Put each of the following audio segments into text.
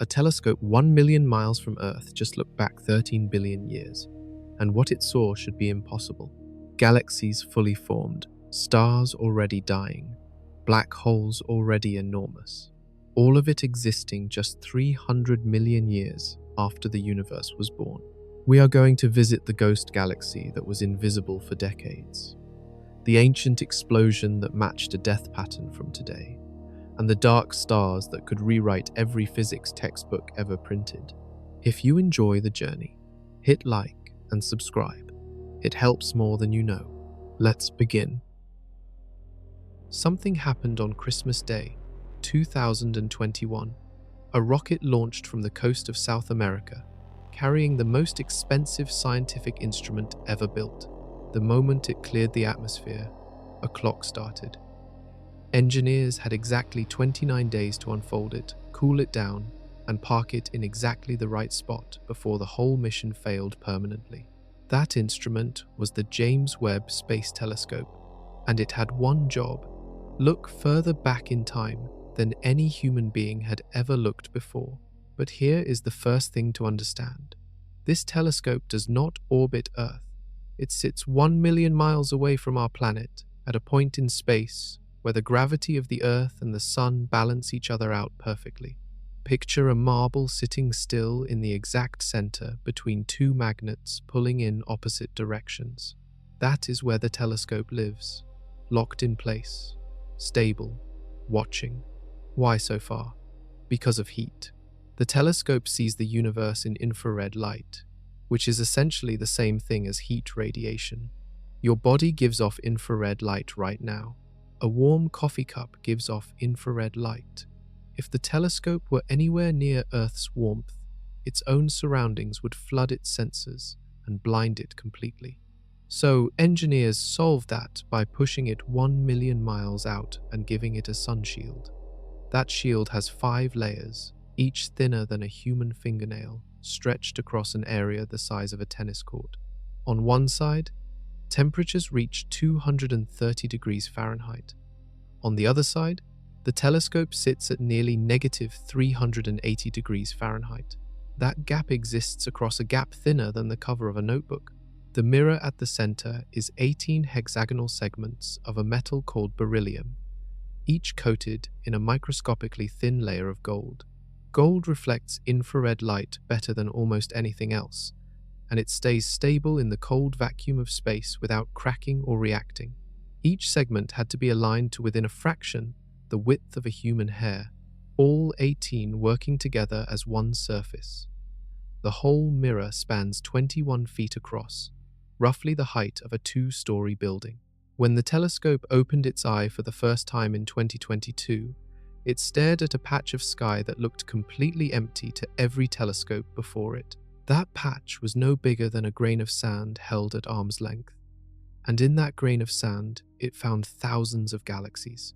A telescope 1 million miles from Earth just looked back 13 billion years, and what it saw should be impossible. Galaxies fully formed, stars already dying, black holes already enormous. All of it existing just 300 million years after the universe was born. We are going to visit the ghost galaxy that was invisible for decades, the ancient explosion that matched a death pattern from today, and the dark stars that could rewrite every physics textbook ever printed. If you enjoy the journey, hit like and subscribe. It helps more than you know. Let's begin. Something happened on Christmas Day, 2021. A rocket launched from the coast of South America, carrying the most expensive scientific instrument ever built. The moment it cleared the atmosphere, a clock started. Engineers had exactly 29 days to unfold it, cool it down, and park it in exactly the right spot before the whole mission failed permanently. That instrument was the James Webb Space Telescope, and it had one job: look further back in time than any human being had ever looked before. But here is the first thing to understand. This telescope does not orbit Earth. It sits 1 million miles away from our planet, at a point in space where the gravity of the Earth and the Sun balance each other out perfectly. Picture a marble sitting still in the exact center between two magnets pulling in opposite directions. That is where the telescope lives, locked in place, stable, watching. Why so far? Because of heat. The telescope sees the universe in infrared light, which is essentially the same thing as heat radiation. Your body gives off infrared light right now. A warm coffee cup gives off infrared light. If the telescope were anywhere near Earth's warmth, its own surroundings would flood its sensors and blind it completely. So, engineers solved that by pushing it 1 million miles out and giving it a sun shield. That shield has 5 layers, each thinner than a human fingernail, stretched across an area the size of a tennis court. On one side, temperatures reach 230 degrees Fahrenheit. On the other side, the telescope sits at nearly -380 degrees Fahrenheit. That gap exists across a gap thinner than the cover of a notebook. The mirror at the center is 18 hexagonal segments of a metal called beryllium, each coated in a microscopically thin layer of gold. Gold reflects infrared light better than almost anything else, and it stays stable in the cold vacuum of space without cracking or reacting. Each segment had to be aligned to within a fraction the width of a human hair, all 18 working together as one surface. The whole mirror spans 21 feet across, roughly the height of a 2-story building. When the telescope opened its eye for the first time in 2022, it stared at a patch of sky that looked completely empty to every telescope before it. That patch was no bigger than a grain of sand held at arm's length. And in that grain of sand, it found thousands of galaxies,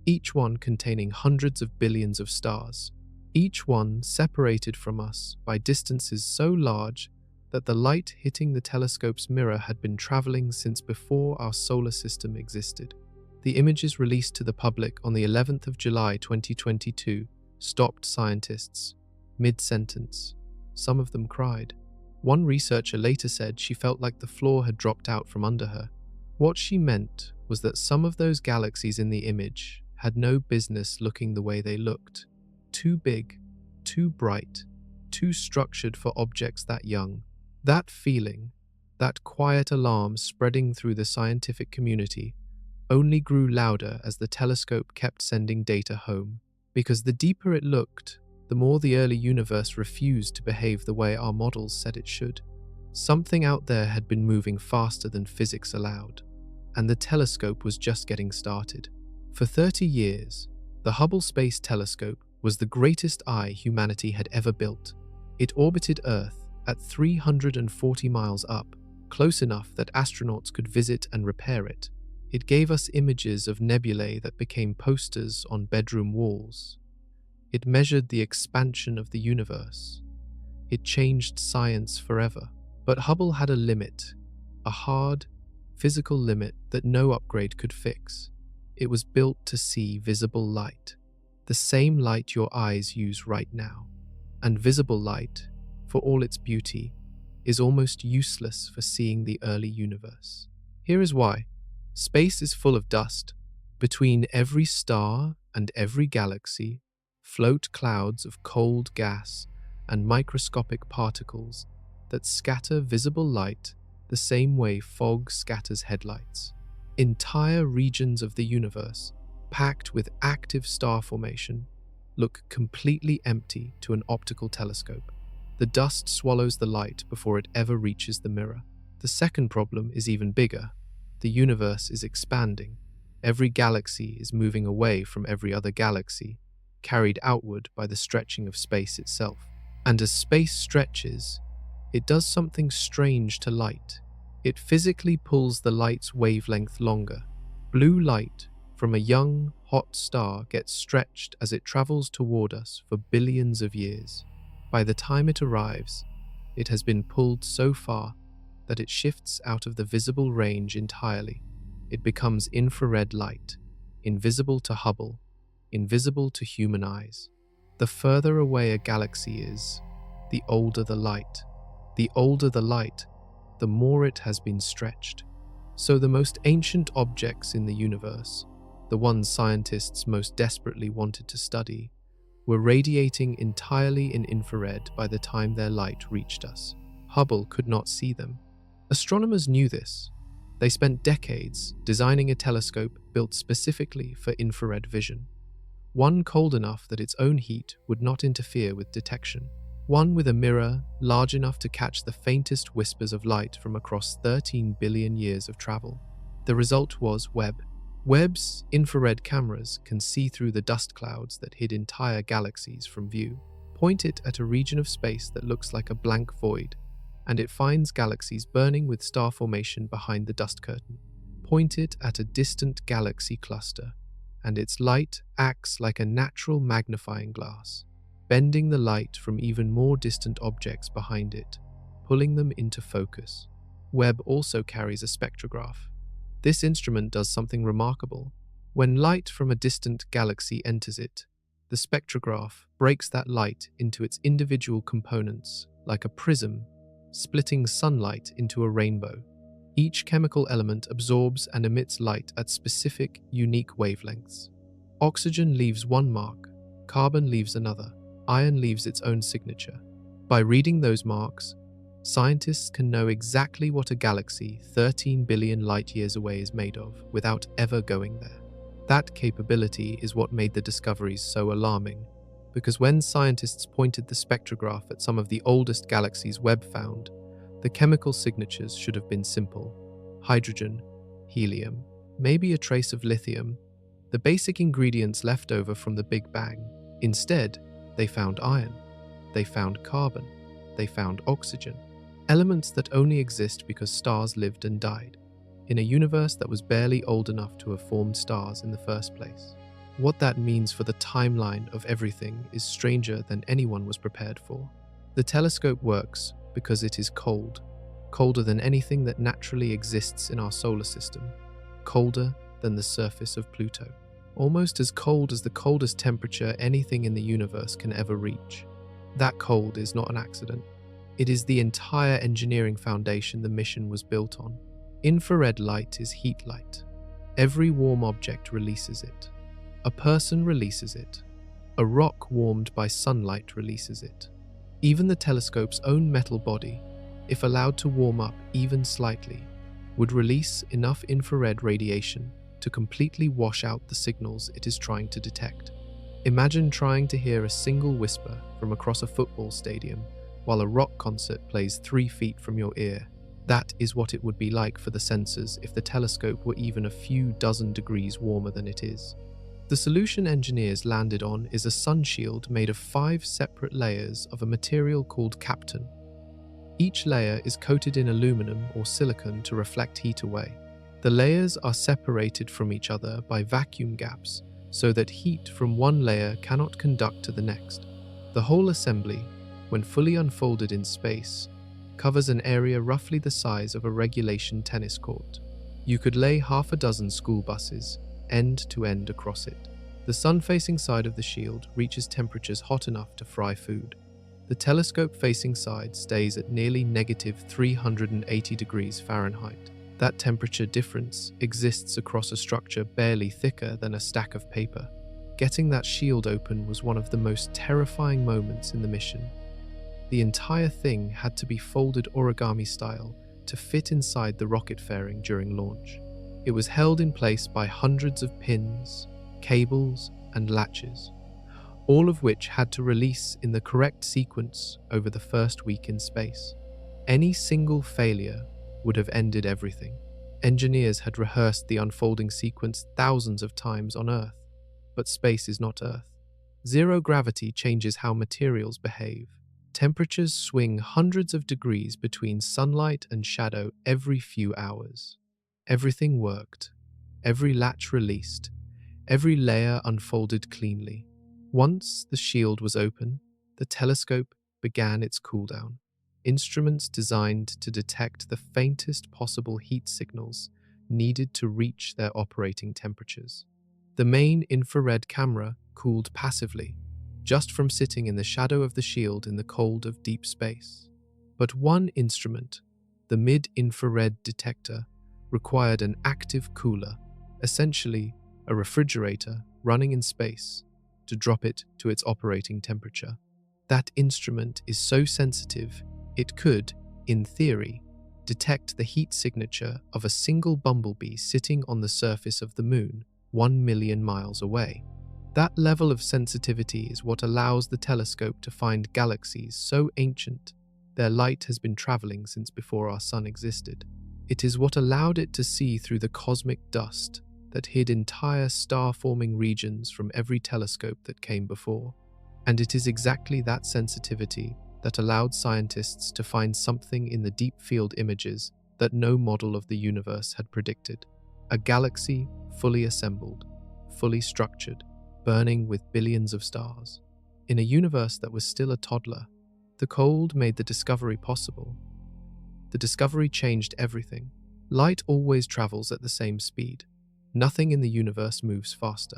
each one containing hundreds of billions of stars, each one separated from us by distances so large that the light hitting the telescope's mirror had been traveling since before our solar system existed. The images released to the public on the 11th of July 2022 stopped scientists mid-sentence. Some of them cried. One researcher later said she felt like the floor had dropped out from under her. What she meant was that some of those galaxies in the image had no business looking the way they looked. Too big, too bright, too structured for objects that young. That feeling, that quiet alarm spreading through the scientific community, only grew louder as the telescope kept sending data home. Because the deeper it looked, the more the early universe refused to behave the way our models said it should. Something out there had been moving faster than physics allowed, and the telescope was just getting started. For 30 years, the Hubble Space Telescope was the greatest eye humanity had ever built. It orbited Earth at 340 miles up, close enough that astronauts could visit and repair it. It gave us images of nebulae that became posters on bedroom walls. It measured the expansion of the universe. It changed science forever. But Hubble had a limit, a hard, physical limit that no upgrade could fix. It was built to see visible light, the same light your eyes use right now. And visible light, for all its beauty, is almost useless for seeing the early universe. Here is why. Space is full of dust. Between every star and every galaxy float clouds of cold gas and microscopic particles that scatter visible light the same way fog scatters headlights. Entire regions of the universe, packed with active star formation, look completely empty to an optical telescope. The dust swallows the light before it ever reaches the mirror. The second problem is even bigger. The universe is expanding. Every galaxy is moving away from every other galaxy, carried outward by the stretching of space itself. And as space stretches, it does something strange to light. It physically pulls the light's wavelength longer. Blue light from a young, hot star gets stretched as it travels toward us for billions of years. By the time it arrives, it has been pulled so far that it shifts out of the visible range entirely. It becomes infrared light, invisible to Hubble, invisible to human eyes. The further away a galaxy is, the older the light. The older the light, the more it has been stretched. So the most ancient objects in the universe, the ones scientists most desperately wanted to study, were radiating entirely in infrared by the time their light reached us. Hubble could not see them. Astronomers knew this. They spent decades designing a telescope built specifically for infrared vision. One cold enough that its own heat would not interfere with detection. One with a mirror large enough to catch the faintest whispers of light from across 13 billion years of travel. The result was Webb. Webb's infrared cameras can see through the dust clouds that hid entire galaxies from view. Point it at a region of space that looks like a blank void, and it finds galaxies burning with star formation behind the dust curtain. Point it at a distant galaxy cluster, and its light acts like a natural magnifying glass, bending the light from even more distant objects behind it, pulling them into focus. Webb also carries a spectrograph. This instrument does something remarkable. When light from a distant galaxy enters it, the spectrograph breaks that light into its individual components, like a prism, splitting sunlight into a rainbow. Each chemical element absorbs and emits light at specific, unique wavelengths. Oxygen leaves one mark, carbon leaves another, iron leaves its own signature. By reading those marks, scientists can know exactly what a galaxy 13 billion light-years away is made of without ever going there. That capability is what made the discoveries so alarming, because when scientists pointed the spectrograph at some of the oldest galaxies Webb found, the chemical signatures should have been simple: hydrogen, helium, maybe a trace of lithium, the basic ingredients left over from the Big Bang. Instead, they found iron, they found carbon, they found oxygen, elements that only exist because stars lived and died, in a universe that was barely old enough to have formed stars in the first place. What that means for the timeline of everything is stranger than anyone was prepared for. The telescope works because it is cold, colder than anything that naturally exists in our solar system, colder than the surface of Pluto, almost as cold as the coldest temperature anything in the universe can ever reach. That cold is not an accident. It is the entire engineering foundation the mission was built on. Infrared light is heat light. Every warm object releases it. A person releases it. A rock warmed by sunlight releases it. Even the telescope's own metal body, if allowed to warm up even slightly, would release enough infrared radiation to completely wash out the signals it is trying to detect. Imagine trying to hear a single whisper from across a football stadium while a rock concert plays 3 feet from your ear. That is what it would be like for the sensors if the telescope were even a few dozen degrees warmer than it is. The solution engineers landed on is a sun shield made of 5 separate layers of a material called kapton. Each layer is coated in aluminum or silicon to reflect heat away. The layers are separated from each other by vacuum gaps so that heat from one layer cannot conduct to the next. The whole assembly, when fully unfolded in space, covers an area roughly the size of a regulation tennis court. You could lay half a dozen school buses, end to end, across it. The sun-facing side of the shield reaches temperatures hot enough to fry food. The telescope-facing side stays at nearly negative 380 degrees Fahrenheit. That temperature difference exists across a structure barely thicker than a stack of paper. Getting that shield open was one of the most terrifying moments in the mission. The entire thing had to be folded origami style to fit inside the rocket fairing during launch. It was held in place by hundreds of pins, cables, and latches, all of which had to release in the correct sequence over the first week in space. Any single failure would have ended everything. Engineers had rehearsed the unfolding sequence thousands of times on Earth, but space is not Earth. Zero gravity changes how materials behave. Temperatures swing hundreds of degrees between sunlight and shadow every few hours. Everything worked. Every latch released. Every layer unfolded cleanly. Once the shield was open, the telescope began its cooldown. Instruments designed to detect the faintest possible heat signals needed to reach their operating temperatures. The main infrared camera cooled passively, just from sitting in the shadow of the shield in the cold of deep space. But one instrument, the mid-infrared detector, required an active cooler, essentially a refrigerator running in space, to drop it to its operating temperature. That instrument is so sensitive, it could, in theory, detect the heat signature of a single bumblebee sitting on the surface of the moon 1 million miles away. That level of sensitivity is what allows the telescope to find galaxies so ancient their light has been traveling since before our sun existed. It is what allowed it to see through the cosmic dust that hid entire star-forming regions from every telescope that came before. And it is exactly that sensitivity that allowed scientists to find something in the deep field images that no model of the universe had predicted. A galaxy fully assembled, fully structured, burning with billions of stars. In a universe that was still a toddler, the cold made the discovery possible. The discovery changed everything. Light always travels at the same speed. Nothing in the universe moves faster.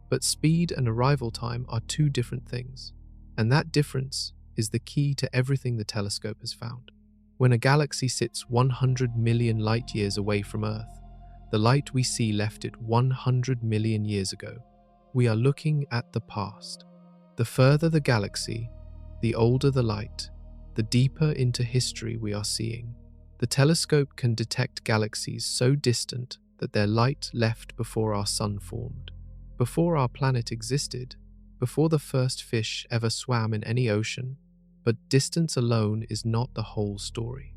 But speed and arrival time are two different things. And that difference is the key to everything the telescope has found. When a galaxy sits 100 million light years away from Earth, the light we see left it 100 million years ago. We are looking at the past. The further the galaxy, the older the light, the deeper into history we are seeing. The telescope can detect galaxies so distant that their light left before our sun formed, before our planet existed, before the first fish ever swam in any ocean. But distance alone is not the whole story.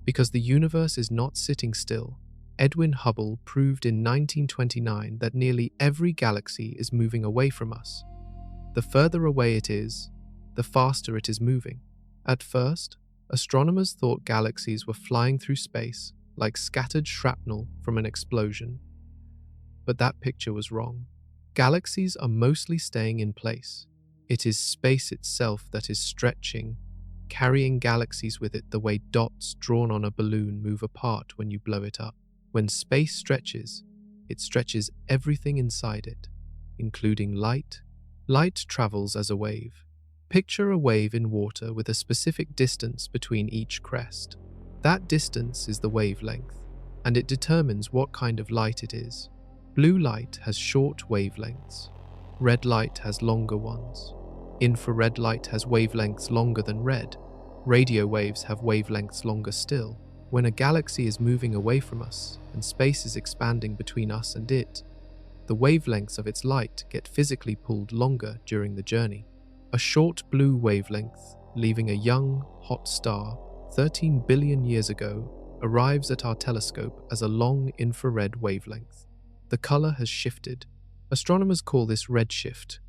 Because the universe is not sitting still, Edwin Hubble proved in 1929 that nearly every galaxy is moving away from us. The further away it is, the faster it is moving. At first, astronomers thought galaxies were flying through space like scattered shrapnel from an explosion. But that picture was wrong. Galaxies are mostly staying in place. It is space itself that is stretching, carrying galaxies with it the way dots drawn on a balloon move apart when you blow it up. When space stretches, it stretches everything inside it, including light. Light travels as a wave. Picture a wave in water with a specific distance between each crest. That distance is the wavelength, and it determines what kind of light it is. Blue light has short wavelengths. Red light has longer ones. Infrared light has wavelengths longer than red. Radio waves have wavelengths longer still. When a galaxy is moving away from us and space is expanding between us and it, the wavelengths of its light get physically pulled longer during the journey. A short blue wavelength, leaving a young, hot star 13 billion years ago, arrives at our telescope as a long infrared wavelength. The color has shifted. Astronomers call this redshift,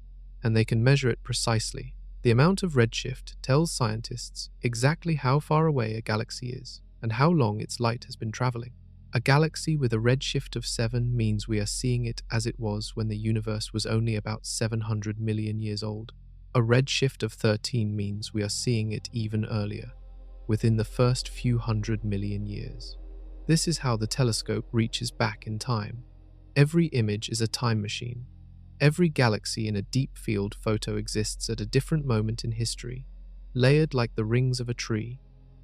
and they can measure it precisely. The amount of redshift tells scientists exactly how far away a galaxy is and how long its light has been traveling. A galaxy with a redshift of 7 means we are seeing it as it was when the universe was only about 700 million years old. A redshift of 13 means we are seeing it even earlier, within the first few 100 million years. This is how the telescope reaches back in time. Every image is a time machine. Every galaxy in a deep field photo exists at a different moment in history, layered like the rings of a tree.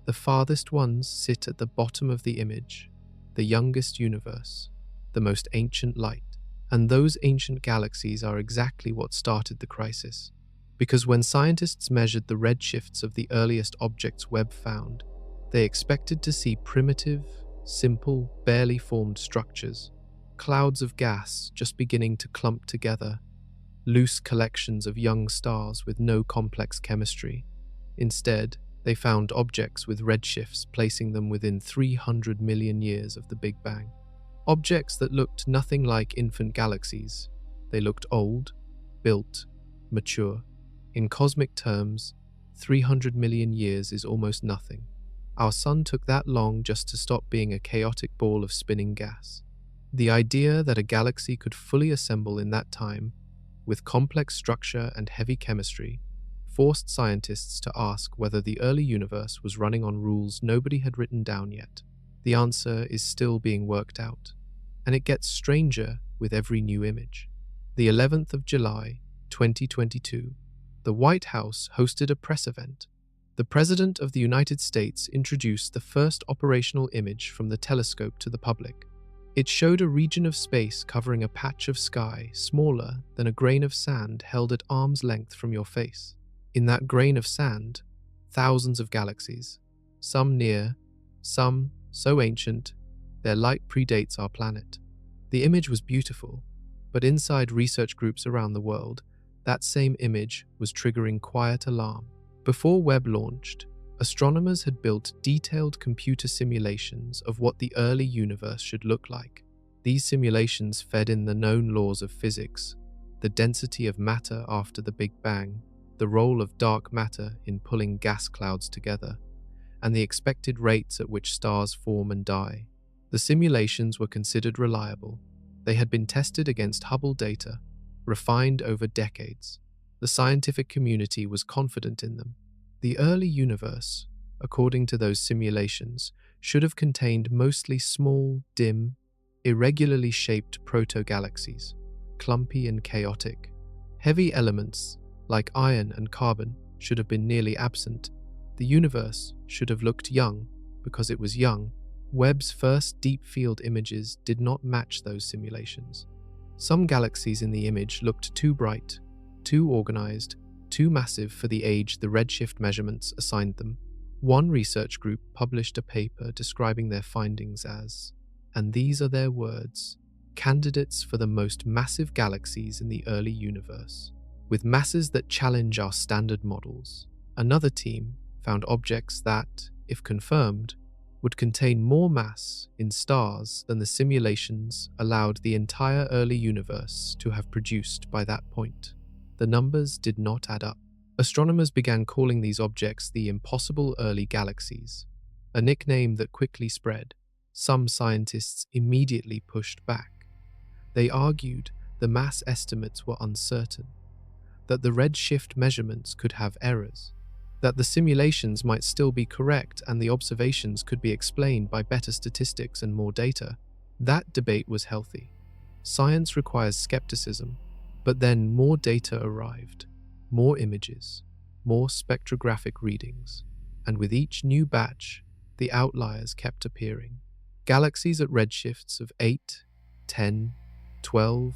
The farthest ones sit at the bottom of the image, the youngest universe, the most ancient light. And those ancient galaxies are exactly what started the crisis. Because when scientists measured the redshifts of the earliest objects Webb found, they expected to see primitive, simple, barely formed structures, clouds of gas just beginning to clump together, loose collections of young stars with no complex chemistry. Instead, they found objects with redshifts placing them within 300 million years of the Big Bang. Objects that looked nothing like infant galaxies. They looked old, built, mature. In cosmic terms, 300 million years is almost nothing. Our sun took that long just to stop being a chaotic ball of spinning gas. The idea that a galaxy could fully assemble in that time, with complex structure and heavy chemistry, forced scientists to ask whether the early universe was running on rules nobody had written down yet. The answer is still being worked out, and it gets stranger with every new image. The 11th of July, 2022, the White House hosted a press event. The President of the United States introduced the first operational image from the telescope to the public. It showed a region of space covering a patch of sky smaller than a grain of sand held at arm's length from your face. In that grain of sand, thousands of galaxies, some near, some so ancient, their light predates our planet. The image was beautiful, but inside research groups around the world, that same image was triggering quiet alarm. Before Webb launched, astronomers had built detailed computer simulations of what the early universe should look like. These simulations fed in the known laws of physics, the density of matter after the Big Bang, the role of dark matter in pulling gas clouds together, and the expected rates at which stars form and die. The simulations were considered reliable. They had been tested against Hubble data, refined over decades. The scientific community was confident in them. The early universe, according to those simulations, should have contained mostly small, dim, irregularly shaped proto-galaxies, clumpy and chaotic. Heavy elements, like iron and carbon, should have been nearly absent. The universe should have looked young because it was young. Webb's first deep field images did not match those simulations. Some galaxies in the image looked too bright, too organized, too massive for the age the redshift measurements assigned them. One research group published a paper describing their findings as, and these are their words, candidates for the most massive galaxies in the early universe, with masses that challenge our standard models. Another team found objects that, if confirmed, would contain more mass in stars than the simulations allowed the entire early universe to have produced by that point. The numbers did not add up. Astronomers began calling these objects the impossible early galaxies, a nickname that quickly spread. Some scientists immediately pushed back. They argued the mass estimates were uncertain, that the redshift measurements could have errors, that the simulations might still be correct and the observations could be explained by better statistics and more data. That debate was healthy. Science requires skepticism, but then more data arrived, more images, more spectrographic readings, and with each new batch, the outliers kept appearing. Galaxies at redshifts of 8, 10, 12,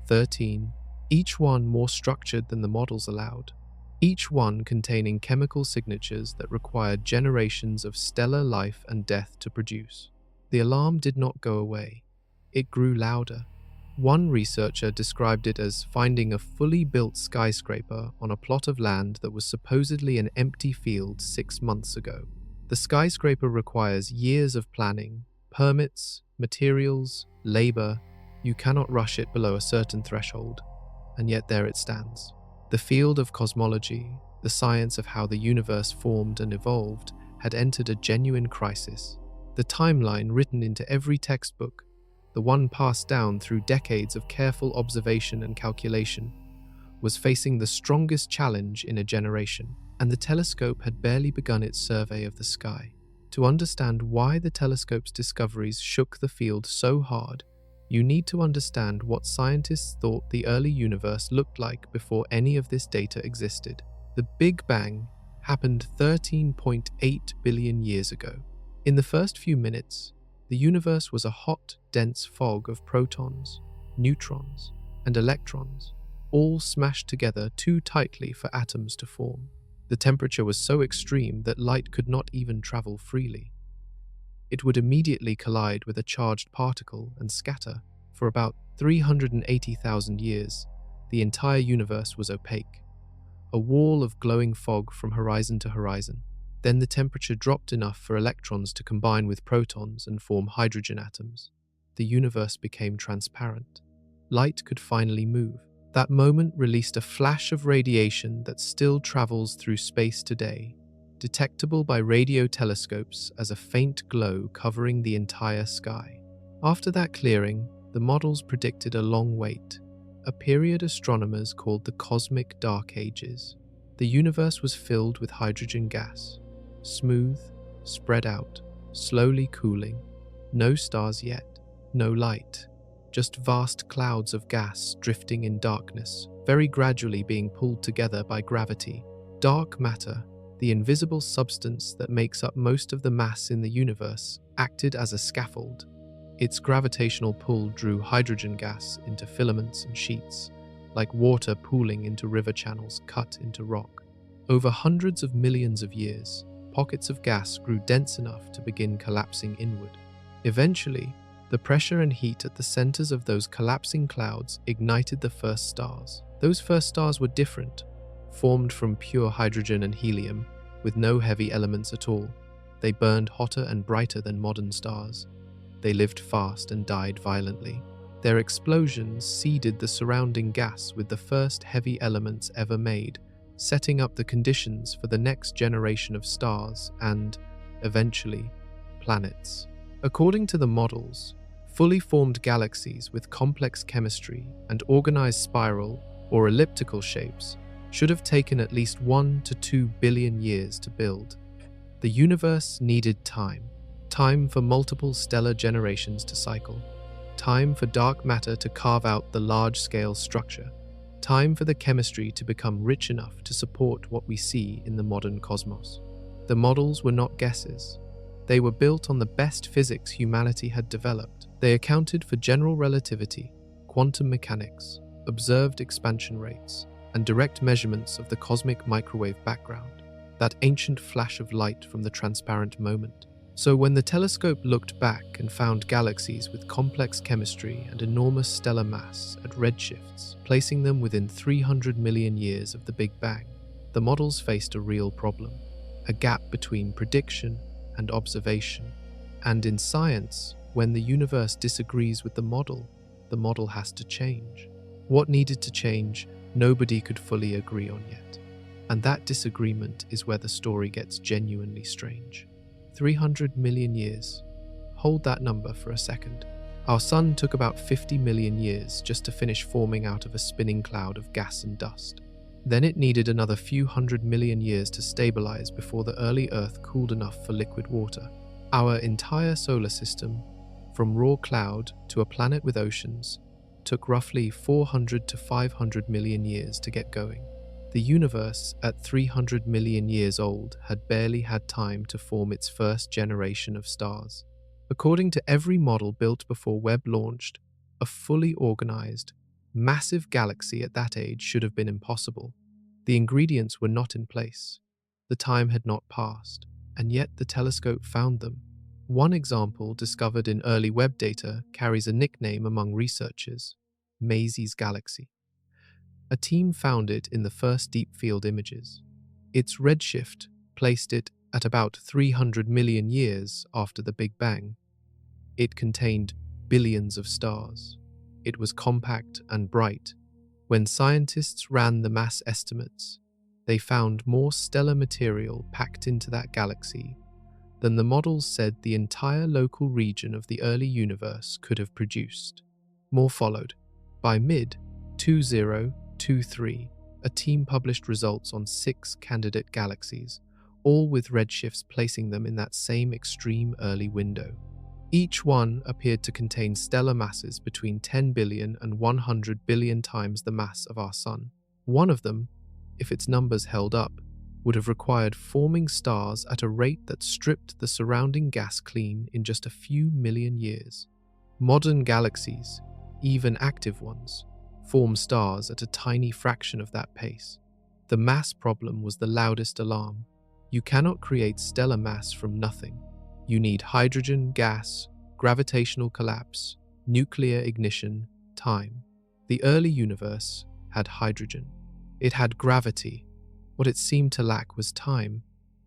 13, each one more structured than the models allowed. Each one containing chemical signatures that required generations of stellar life and death to produce. The alarm did not go away. It grew louder. One researcher described it as finding a fully built skyscraper on a plot of land that was supposedly an empty field 6 months ago. The skyscraper requires years of planning, permits, materials, labor. You cannot rush it below a certain threshold, and yet there it stands. The field of cosmology, the science of how the universe formed and evolved, had entered a genuine crisis. The timeline written into every textbook, the one passed down through decades of careful observation and calculation, was facing the strongest challenge in a generation, and the telescope had barely begun its survey of the sky. To understand why the telescope's discoveries shook the field so hard, you need to understand what scientists thought the early universe looked like before any of this data existed. The Big Bang happened 13.8 billion years ago. In the first few minutes, the universe was a hot, dense fog of protons, neutrons, and electrons, all smashed together too tightly for atoms to form. The temperature was so extreme that light could not even travel freely. It would immediately collide with a charged particle and scatter. For about 380,000 years, the entire universe was opaque, a wall of glowing fog from horizon to horizon. Then the temperature dropped enough for electrons to combine with protons and form hydrogen atoms. The universe became transparent. Light could finally move. That moment released a flash of radiation that still travels through space today, detectable by radio telescopes as a faint glow covering the entire sky. After that clearing, the models predicted a long wait, a period astronomers called the Cosmic Dark Ages. The universe was filled with hydrogen gas, smooth, spread out, slowly cooling. No stars yet, no light, just vast clouds of gas drifting in darkness, very gradually being pulled together by gravity. Dark matter, the invisible substance that makes up most of the mass in the universe, acted as a scaffold. Its gravitational pull drew hydrogen gas into filaments and sheets, like water pooling into river channels cut into rock. Over hundreds of millions of years, pockets of gas grew dense enough to begin collapsing inward. Eventually, the pressure and heat at the centers of those collapsing clouds ignited the first stars. Those first stars were different, formed from pure hydrogen and helium, with no heavy elements at all. They burned hotter and brighter than modern stars. They lived fast and died violently. Their explosions seeded the surrounding gas with the first heavy elements ever made, setting up the conditions for the next generation of stars and, eventually, planets. According to the models, fully formed galaxies with complex chemistry and organized spiral or elliptical shapes should have taken at least 1 to 2 billion years to build. The universe needed time. Time for multiple stellar generations to cycle. Time for dark matter to carve out the large-scale structure. Time for the chemistry to become rich enough to support what we see in the modern cosmos. The models were not guesses. They were built on the best physics humanity had developed. They accounted for general relativity, quantum mechanics, observed expansion rates, and direct measurements of the cosmic microwave background, that ancient flash of light from the transparent moment. So when the telescope looked back and found galaxies with complex chemistry and enormous stellar mass at redshifts, placing them within 300 million years of the Big Bang, the models faced a real problem, a gap between prediction and observation. And in science, when the universe disagrees with the model has to change. What needed to change, nobody could fully agree on yet. And that disagreement is where the story gets genuinely strange. 300 million years. Hold that number for a second. Our sun took about 50 million years just to finish forming out of a spinning cloud of gas and dust. Then it needed another few 100 million years to stabilize before the early Earth cooled enough for liquid water. Our entire solar system, from raw cloud to a planet with oceans, took roughly 400 to 500 million years to get going. The universe, at 300 million years old, had barely had time to form its first generation of stars. According to every model built before Webb launched, a fully organized, massive galaxy at that age should have been impossible. The ingredients were not in place. The time had not passed, and yet the telescope found them. One example discovered in early Webb data carries a nickname among researchers: Maisie's Galaxy. A team found it in the first deep field images. Its redshift placed it at about 300 million years after the Big Bang. It contained billions of stars. It was compact and bright. When scientists ran the mass estimates, they found more stellar material packed into that galaxy than the models said the entire local region of the early universe could have produced. More followed. By mid-2023, a team published results on 6 candidate galaxies, all with redshifts placing them in that same extreme early window. Each one appeared to contain stellar masses between 10 billion and 100 billion times the mass of our Sun. One of them, if its numbers held up, would have required forming stars at a rate that stripped the surrounding gas clean in just a few million years. Modern galaxies, even active ones, form stars at a tiny fraction of that pace. The mass problem was the loudest alarm. You cannot create stellar mass from nothing. You need hydrogen, gas, gravitational collapse, nuclear ignition, time. The early universe had hydrogen. It had gravity. What it seemed to lack was time,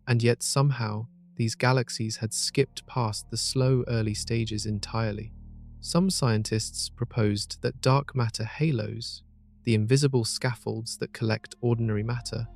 and yet somehow these galaxies had skipped past the slow early stages entirely. Some scientists proposed that dark matter halos, the invisible scaffolds that collect ordinary matter,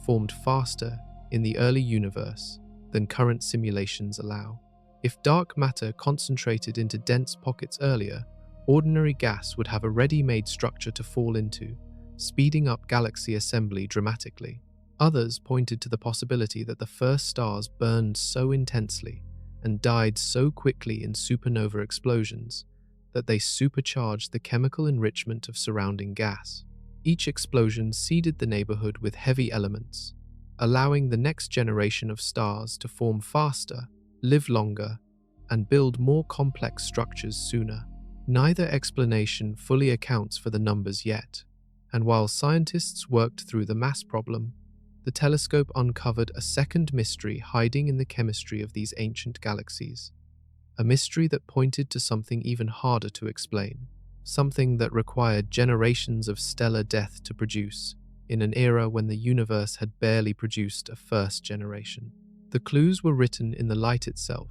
formed faster in the early universe than current simulations allow. If dark matter concentrated into dense pockets earlier, ordinary gas would have a ready-made structure to fall into, speeding up galaxy assembly dramatically. Others pointed to the possibility that the first stars burned so intensely and died so quickly in supernova explosions that they supercharged the chemical enrichment of surrounding gas. Each explosion seeded the neighborhood with heavy elements, allowing the next generation of stars to form faster, live longer, and build more complex structures sooner. Neither explanation fully accounts for the numbers yet, and while scientists worked through the mass problem, the telescope uncovered a second mystery hiding in the chemistry of these ancient galaxies. A mystery that pointed to something even harder to explain, something that required generations of stellar death to produce, in an era when the universe had barely produced a first generation. The clues were written in the light itself,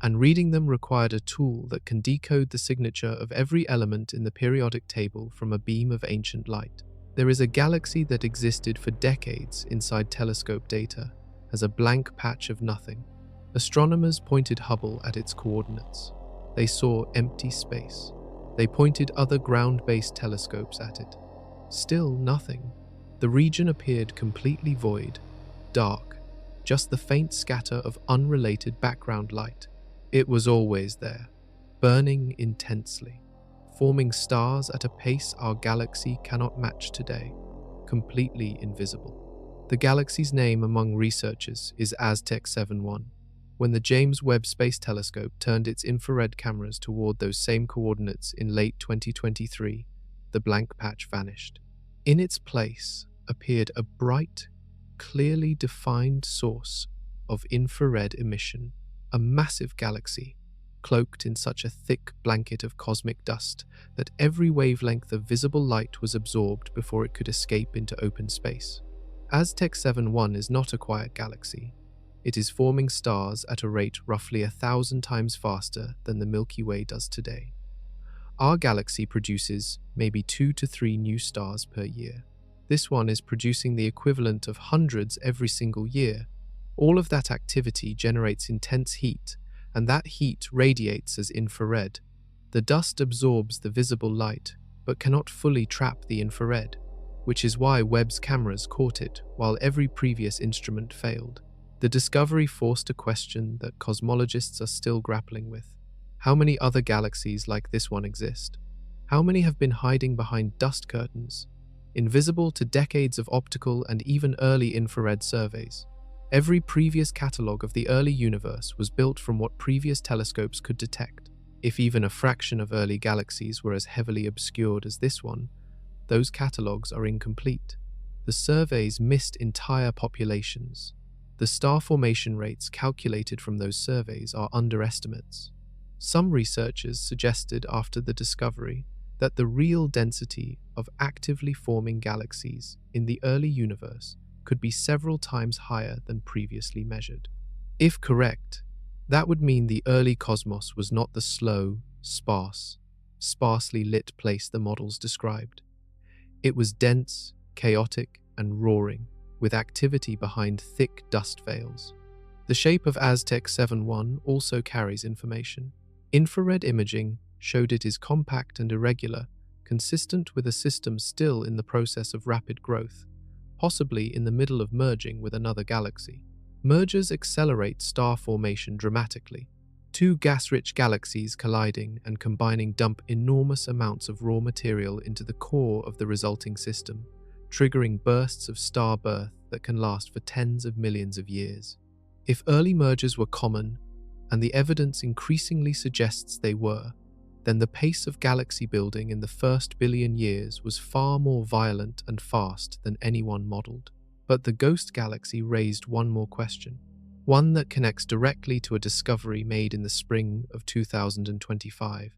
and reading them required a tool that can decode the signature of every element in the periodic table from a beam of ancient light. There is a galaxy that existed for decades inside telescope data as a blank patch of nothing. Astronomers pointed Hubble at its coordinates. They saw empty space. They pointed other ground-based telescopes at it. Still nothing. The region appeared completely void, dark, just the faint scatter of unrelated background light. It was always there, burning intensely, forming stars at a pace our galaxy cannot match today, completely invisible. The galaxy's name among researchers is Aztec 7-1. When the James Webb Space Telescope turned its infrared cameras toward those same coordinates in late 2023, the blank patch vanished. In its place appeared a bright, clearly defined source of infrared emission, a massive galaxy, cloaked in such a thick blanket of cosmic dust that every wavelength of visible light was absorbed before it could escape into open space. Aztec 7-1 is not a quiet galaxy. It is forming stars at a rate roughly 1,000 times faster than the Milky Way does today. Our galaxy produces maybe 2 to 3 new stars per year. This one is producing the equivalent of hundreds every single year. All of that activity generates intense heat, and that heat radiates as infrared. The dust absorbs the visible light, but cannot fully trap the infrared, which is why Webb's cameras caught it while every previous instrument failed. The discovery forced a question that cosmologists are still grappling with. How many other galaxies like this one exist? How many have been hiding behind dust curtains, invisible to decades of optical and even early infrared surveys? Every previous catalogue of the early universe was built from what previous telescopes could detect. If even a fraction of early galaxies were as heavily obscured as this one, those catalogues are incomplete. The surveys missed entire populations. The star formation rates calculated from those surveys are underestimates. Some researchers suggested after the discovery that the real density of actively forming galaxies in the early universe could be several times higher than previously measured. If correct, that would mean the early cosmos was not the slow, sparsely lit place the models described. It was dense, chaotic, and roaring, with activity behind thick dust veils. The shape of Aztec 7-1 also carries information. Infrared imaging showed it is compact and irregular, consistent with a system still in the process of rapid growth, possibly in the middle of merging with another galaxy. Mergers accelerate star formation dramatically. Two gas-rich galaxies colliding and combining dump enormous amounts of raw material into the core of the resulting system, triggering bursts of star birth that can last for tens of millions of years. If early mergers were common, and the evidence increasingly suggests they were, then the pace of galaxy building in the first billion years was far more violent and fast than anyone modeled. But the ghost galaxy raised one more question, one that connects directly to a discovery made in the spring of 2025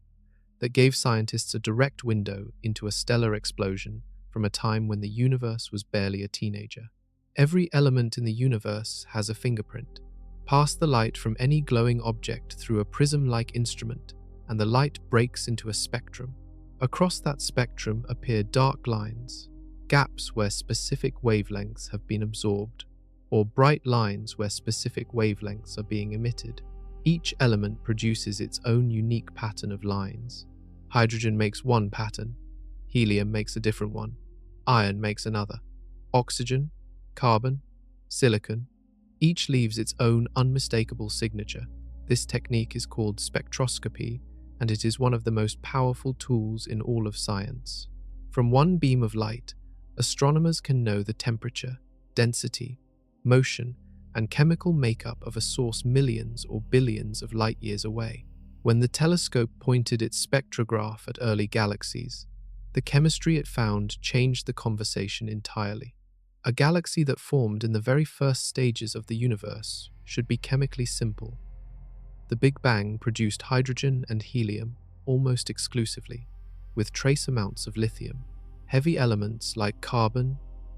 that gave scientists a direct window into a stellar explosion from a time when the universe was barely a teenager. Every element in the universe has a fingerprint. Pass the light from any glowing object through a prism-like instrument, and the light breaks into a spectrum. Across that spectrum appear dark lines, gaps where specific wavelengths have been absorbed, or bright lines where specific wavelengths are being emitted. Each element produces its own unique pattern of lines. Hydrogen makes one pattern, helium makes a different one, iron makes another. Oxygen, carbon, silicon, each leaves its own unmistakable signature. This technique is called spectroscopy, and it is one of the most powerful tools in all of science. From one beam of light, astronomers can know the temperature, density, motion, and chemical makeup of a source millions or billions of light years away. When the telescope pointed its spectrograph at early galaxies, the chemistry it found changed the conversation entirely. A galaxy that formed in the very first stages of the universe should be chemically simple. The Big Bang produced hydrogen and helium almost exclusively, with trace amounts of lithium. Heavy elements like carbon,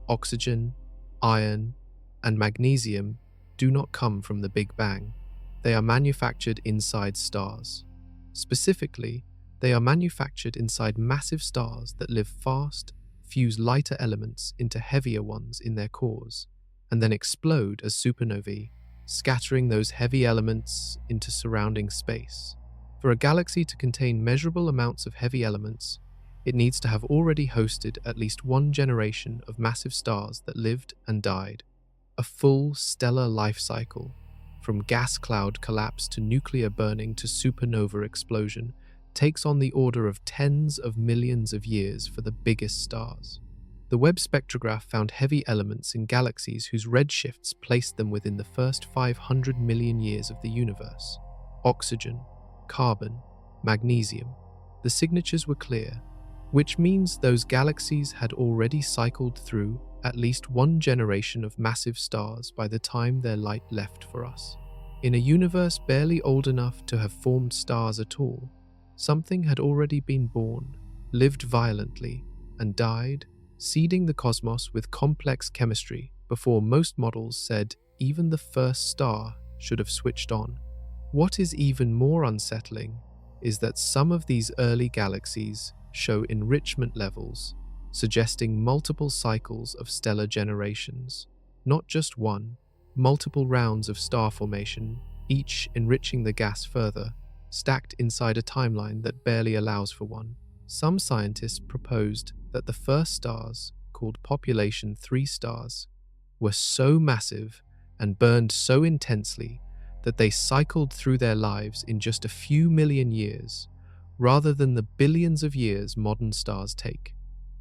oxygen, iron, and magnesium do not come from the Big Bang. They are manufactured inside stars. Specifically, they are manufactured inside massive stars that live fast, fuse lighter elements into heavier ones in their cores, and then explode as supernovae, scattering those heavy elements into surrounding space. For a galaxy to contain measurable amounts of heavy elements, it needs to have already hosted at least one generation of massive stars that lived and died. A full stellar life cycle, from gas cloud collapse to nuclear burning to supernova explosion, takes on the order of tens of millions of years for the biggest stars. The Webb spectrograph found heavy elements in galaxies whose redshifts placed them within the first 500 million years of the universe. Oxygen, carbon, magnesium. The signatures were clear, which means those galaxies had already cycled through at least one generation of massive stars by the time their light left for us. In a universe barely old enough to have formed stars at all, something had already been born, lived violently, and died, seeding the cosmos with complex chemistry before most models said even the first star should have switched on. What is even more unsettling is that some of these early galaxies show enrichment levels, suggesting multiple cycles of stellar generations, not just one, multiple rounds of star formation, each enriching the gas further, stacked inside a timeline that barely allows for one. Some scientists proposed that the first stars, called population 3 stars, were so massive and burned so intensely that they cycled through their lives in just a few million years, rather than the billions of years modern stars take.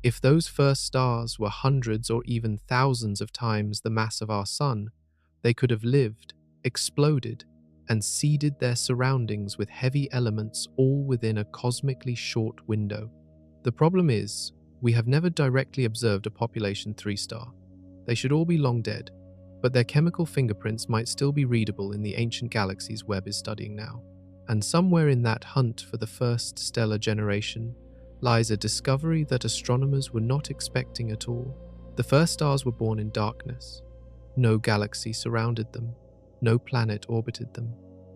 If those first stars were hundreds or even thousands of times the mass of our Sun, they could have lived, exploded, and seeded their surroundings with heavy elements all within a cosmically short window. The problem is, we have never directly observed a population 3 star. They should all be long dead, but their chemical fingerprints might still be readable in the ancient galaxies Webb is studying now. And somewhere in that hunt for the first stellar generation lies a discovery that astronomers were not expecting at all. The first stars were born in darkness. No galaxy surrounded them. No planet orbited them.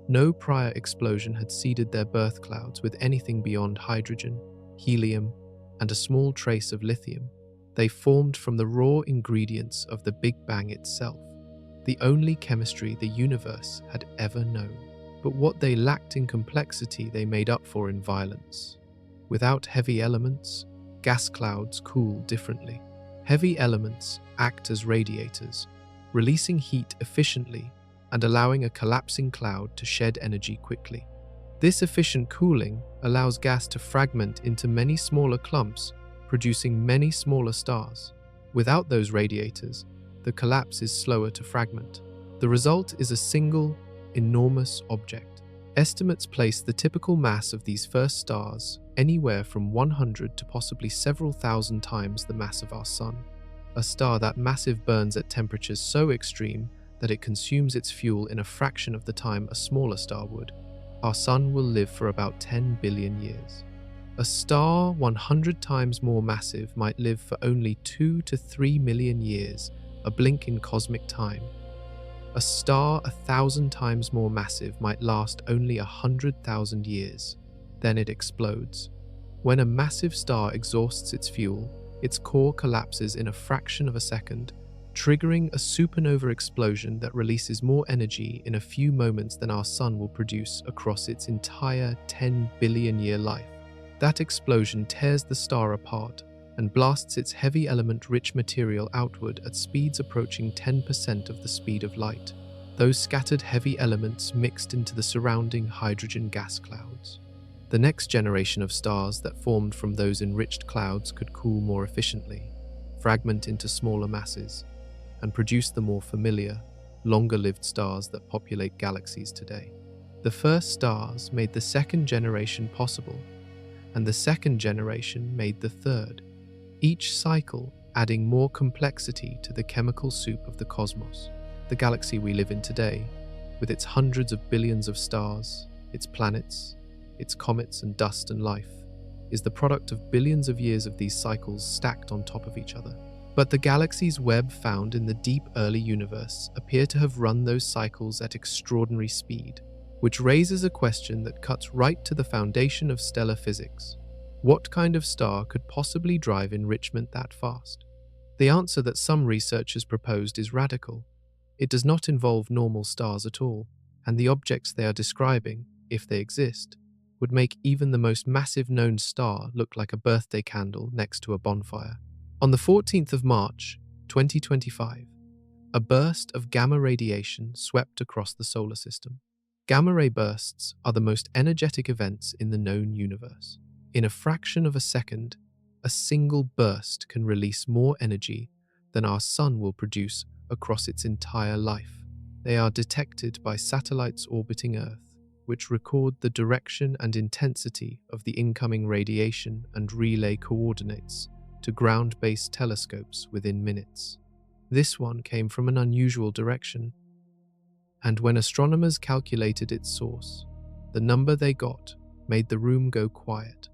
No prior explosion had seeded their birth clouds with anything beyond hydrogen, helium, and a small trace of lithium. They formed from the raw ingredients of the Big Bang itself, the only chemistry the universe had ever known. But what they lacked in complexity, they made up for in violence. Without heavy elements, gas clouds cool differently. Heavy elements act as radiators, releasing heat efficiently and allowing a collapsing cloud to shed energy quickly. This efficient cooling allows gas to fragment into many smaller clumps, producing many smaller stars. Without those radiators, the collapse is slower to fragment. The result is a single, enormous object. Estimates place the typical mass of these first stars anywhere from 100 to possibly several thousand times the mass of our Sun. A star that massive burns at temperatures so extreme that it consumes its fuel in a fraction of the time a smaller star would. Our Sun will live for about 10 billion years. A star 100 times more massive might live for only 2 to 3 million years, a blink in cosmic time. A star 1,000 times more massive might last only 100,000 years. Then it explodes. When a massive star exhausts its fuel, its core collapses in a fraction of a second, triggering a supernova explosion that releases more energy in a few moments than our Sun will produce across its entire 10 billion year life. That explosion tears the star apart and blasts its heavy element-rich material outward at speeds approaching 10% of the speed of light. Those scattered heavy elements mixed into the surrounding hydrogen gas clouds. The next generation of stars that formed from those enriched clouds could cool more efficiently, fragment into smaller masses, and produce the more familiar, longer-lived stars that populate galaxies today. The first stars made the second generation possible, and the second generation made the third, each cycle adding more complexity to the chemical soup of the cosmos. The galaxy we live in today, with its hundreds of billions of stars, its planets, its comets and dust and life, is the product of billions of years of these cycles stacked on top of each other. But the galaxies web found in the deep early universe appear to have run those cycles at extraordinary speed, which raises a question that cuts right to the foundation of stellar physics. What kind of star could possibly drive enrichment that fast? The answer that some researchers proposed is radical. It does not involve normal stars at all, and the objects they are describing, if they exist, would make even the most massive known star look like a birthday candle next to a bonfire. On the 14th of March, 2025, a burst of gamma radiation swept across the solar system. Gamma ray bursts are the most energetic events in the known universe. In a fraction of a second, a single burst can release more energy than our Sun will produce across its entire life. They are detected by satellites orbiting Earth, which record the direction and intensity of the incoming radiation and relay coordinates to ground-based telescopes within minutes. This one came from an unusual direction, and when astronomers calculated its source, the number they got made the room go quiet.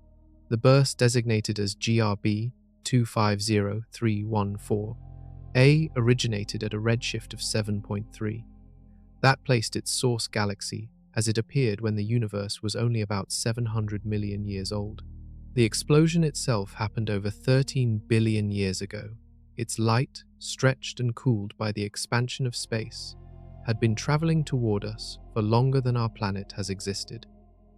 The burst, designated as GRB 250314A, originated at a redshift of 7.3. That placed its source galaxy as it appeared when the universe was only about 700 million years old. The explosion itself happened over 13 billion years ago. Its light, stretched and cooled by the expansion of space, had been traveling toward us for longer than our planet has existed.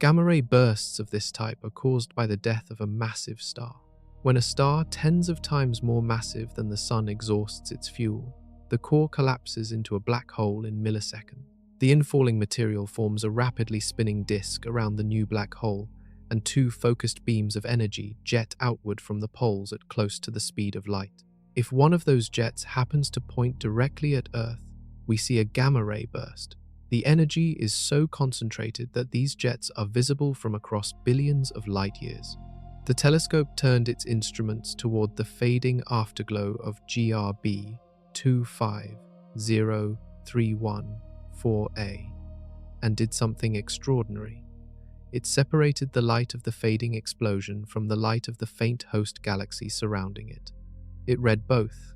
Gamma-ray bursts of this type are caused by the death of a massive star. When a star tens of times more massive than the Sun exhausts its fuel, the core collapses into a black hole in milliseconds. The infalling material forms a rapidly spinning disk around the new black hole, and two focused beams of energy jet outward from the poles at close to the speed of light. If one of those jets happens to point directly at Earth, we see a gamma-ray burst. The energy is so concentrated that these jets are visible from across billions of light years. The telescope turned its instruments toward the fading afterglow of GRB 250314A and did something extraordinary. It separated the light of the fading explosion from the light of the faint host galaxy surrounding it. It read both,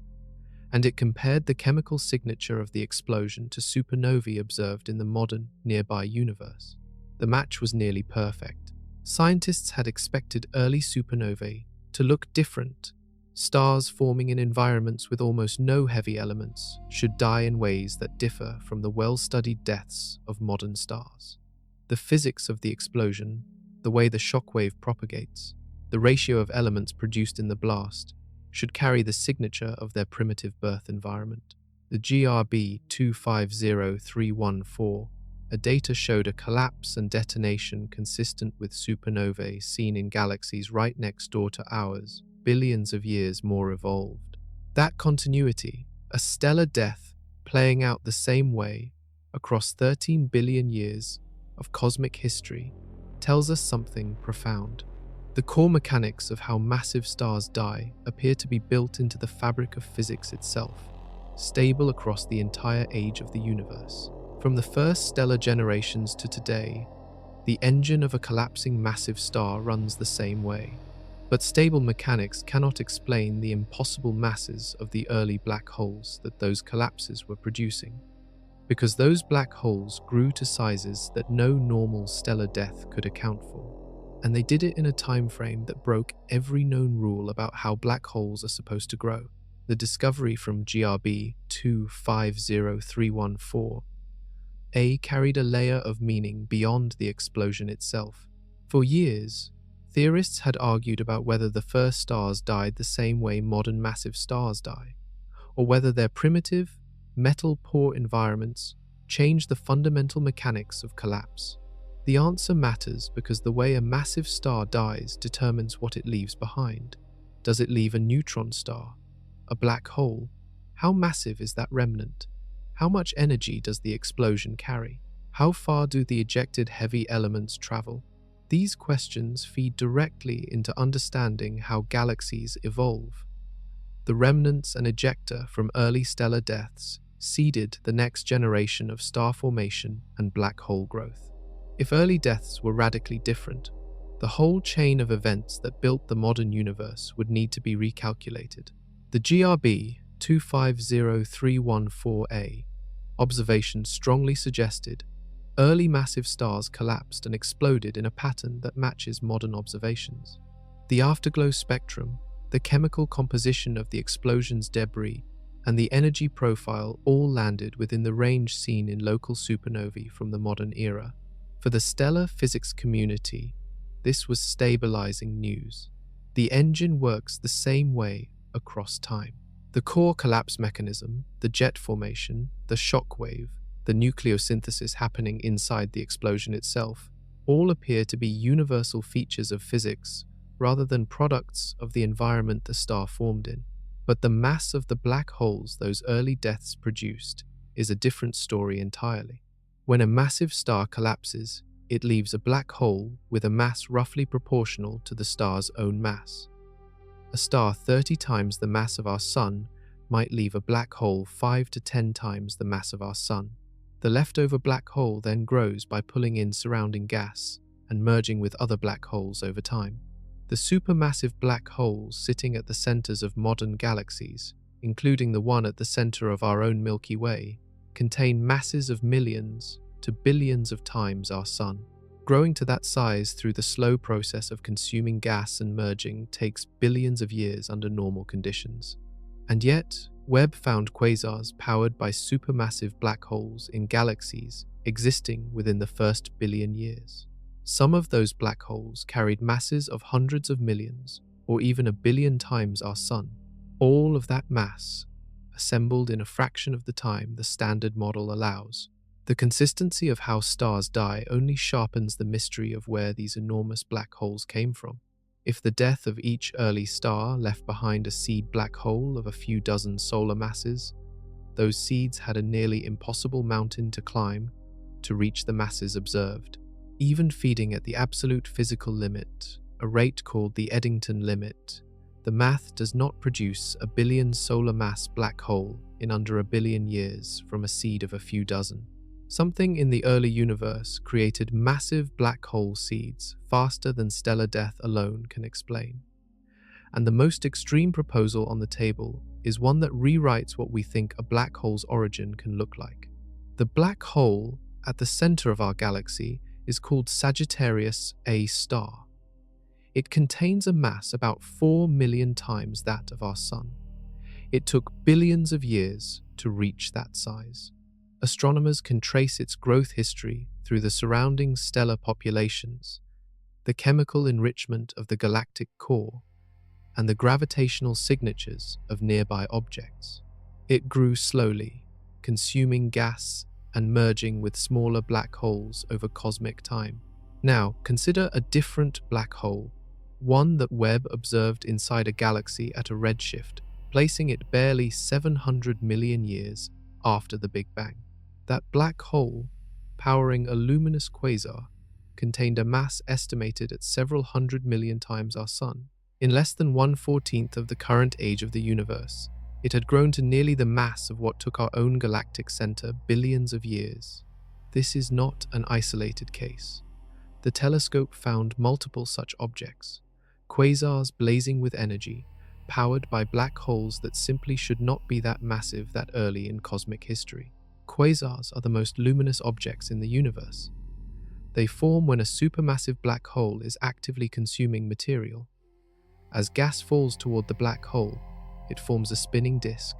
and it compared the chemical signature of the explosion to supernovae observed in the modern, nearby universe. The match was nearly perfect. Scientists had expected early supernovae to look different. Stars forming in environments with almost no heavy elements should die in ways that differ from the well-studied deaths of modern stars. The physics of the explosion, the way the shockwave propagates, the ratio of elements produced in the blast, should carry the signature of their primitive birth environment. The GRB 250314 data showed a collapse and detonation consistent with supernovae seen in galaxies right next door to ours, billions of years more evolved. That continuity, A stellar death playing out the same way across 13 billion years of cosmic history tells us something profound. The core mechanics of how massive stars die appear to be built into the fabric of physics itself, stable across the entire age of the universe. From the first stellar generations to today, the engine of a collapsing massive star runs the same way. But stable mechanics cannot explain the impossible masses of the early black holes that those collapses were producing, because those black holes grew to sizes that no normal stellar death could account for. And they did it in a time frame that broke every known rule about how black holes are supposed to grow. The discovery from GRB 250314A carried a layer of meaning beyond the explosion itself. For years, theorists had argued about whether the first stars died the same way modern massive stars die, or whether their primitive, metal-poor environments changed the fundamental mechanics of collapse. The answer matters because the way a massive star dies determines what it leaves behind. Does it leave a neutron star? A black hole? How massive is that remnant? How much energy does the explosion carry? How far do the ejected heavy elements travel? These questions feed directly into understanding how galaxies evolve. The remnants and ejecta from early stellar deaths seeded the next generation of star formation and black hole growth. If early deaths were radically different, the whole chain of events that built the modern universe would need to be recalculated. The GRB 250314A observation strongly suggested early massive stars collapsed and exploded in a pattern that matches modern observations. The afterglow spectrum, the chemical composition of the explosion's debris, and the energy profile all landed within the range seen in local supernovae from the modern era. For the stellar physics community, this was stabilizing news. The engine works the same way across time. The core collapse mechanism, the jet formation, the shock wave, the nucleosynthesis happening inside the explosion itself, all appear to be universal features of physics rather than products of the environment the star formed in. But the mass of the black holes those early deaths produced is a different story entirely. When a massive star collapses, it leaves a black hole with a mass roughly proportional to the star's own mass. A star 30 times the mass of our Sun might leave a black hole 5 to 10 times the mass of our Sun. The leftover black hole then grows by pulling in surrounding gas and merging with other black holes over time. The supermassive black holes sitting at the centers of modern galaxies, including the one at the center of our own Milky Way, contain masses of millions to billions of times our Sun. Growing to that size through the slow process of consuming gas and merging takes billions of years under normal conditions. And yet, Webb found quasars powered by supermassive black holes in galaxies existing within the first billion years. Some of those black holes carried masses of hundreds of millions, or even a billion times our Sun. All of that mass assembled in a fraction of the time the standard model allows. The consistency of how stars die only sharpens the mystery of where these enormous black holes came from. If the death of each early star left behind a seed black hole of a few dozen solar masses, those seeds had a nearly impossible mountain to climb to reach the masses observed. Even feeding at the absolute physical limit, a rate called the Eddington limit, the math does not produce a billion solar mass black hole in under a billion years from a seed of a few dozen. Something in the early universe created massive black hole seeds faster than stellar death alone can explain. And the most extreme proposal on the table is one that rewrites what we think a black hole's origin can look like. The black hole at the center of our galaxy is called Sagittarius A star. It contains a mass about 4 million times that of our Sun. It took billions of years to reach that size. Astronomers can trace its growth history through the surrounding stellar populations, the chemical enrichment of the galactic core, and the gravitational signatures of nearby objects. It grew slowly, consuming gas and merging with smaller black holes over cosmic time. Now, consider a different black hole, one that Webb observed inside a galaxy at a redshift placing it barely 700 million years after the Big Bang. That black hole, powering a luminous quasar, contained a mass estimated at several hundred million times our Sun. In less than 1/14 of the current age of the universe, it had grown to nearly the mass of what took our own galactic center billions of years. This is not an isolated case. The telescope found multiple such objects, quasars blazing with energy, powered by black holes that simply should not be that massive that early in cosmic history. Quasars are the most luminous objects in the universe. They form when a supermassive black hole is actively consuming material. As gas falls toward the black hole, it forms a spinning disk.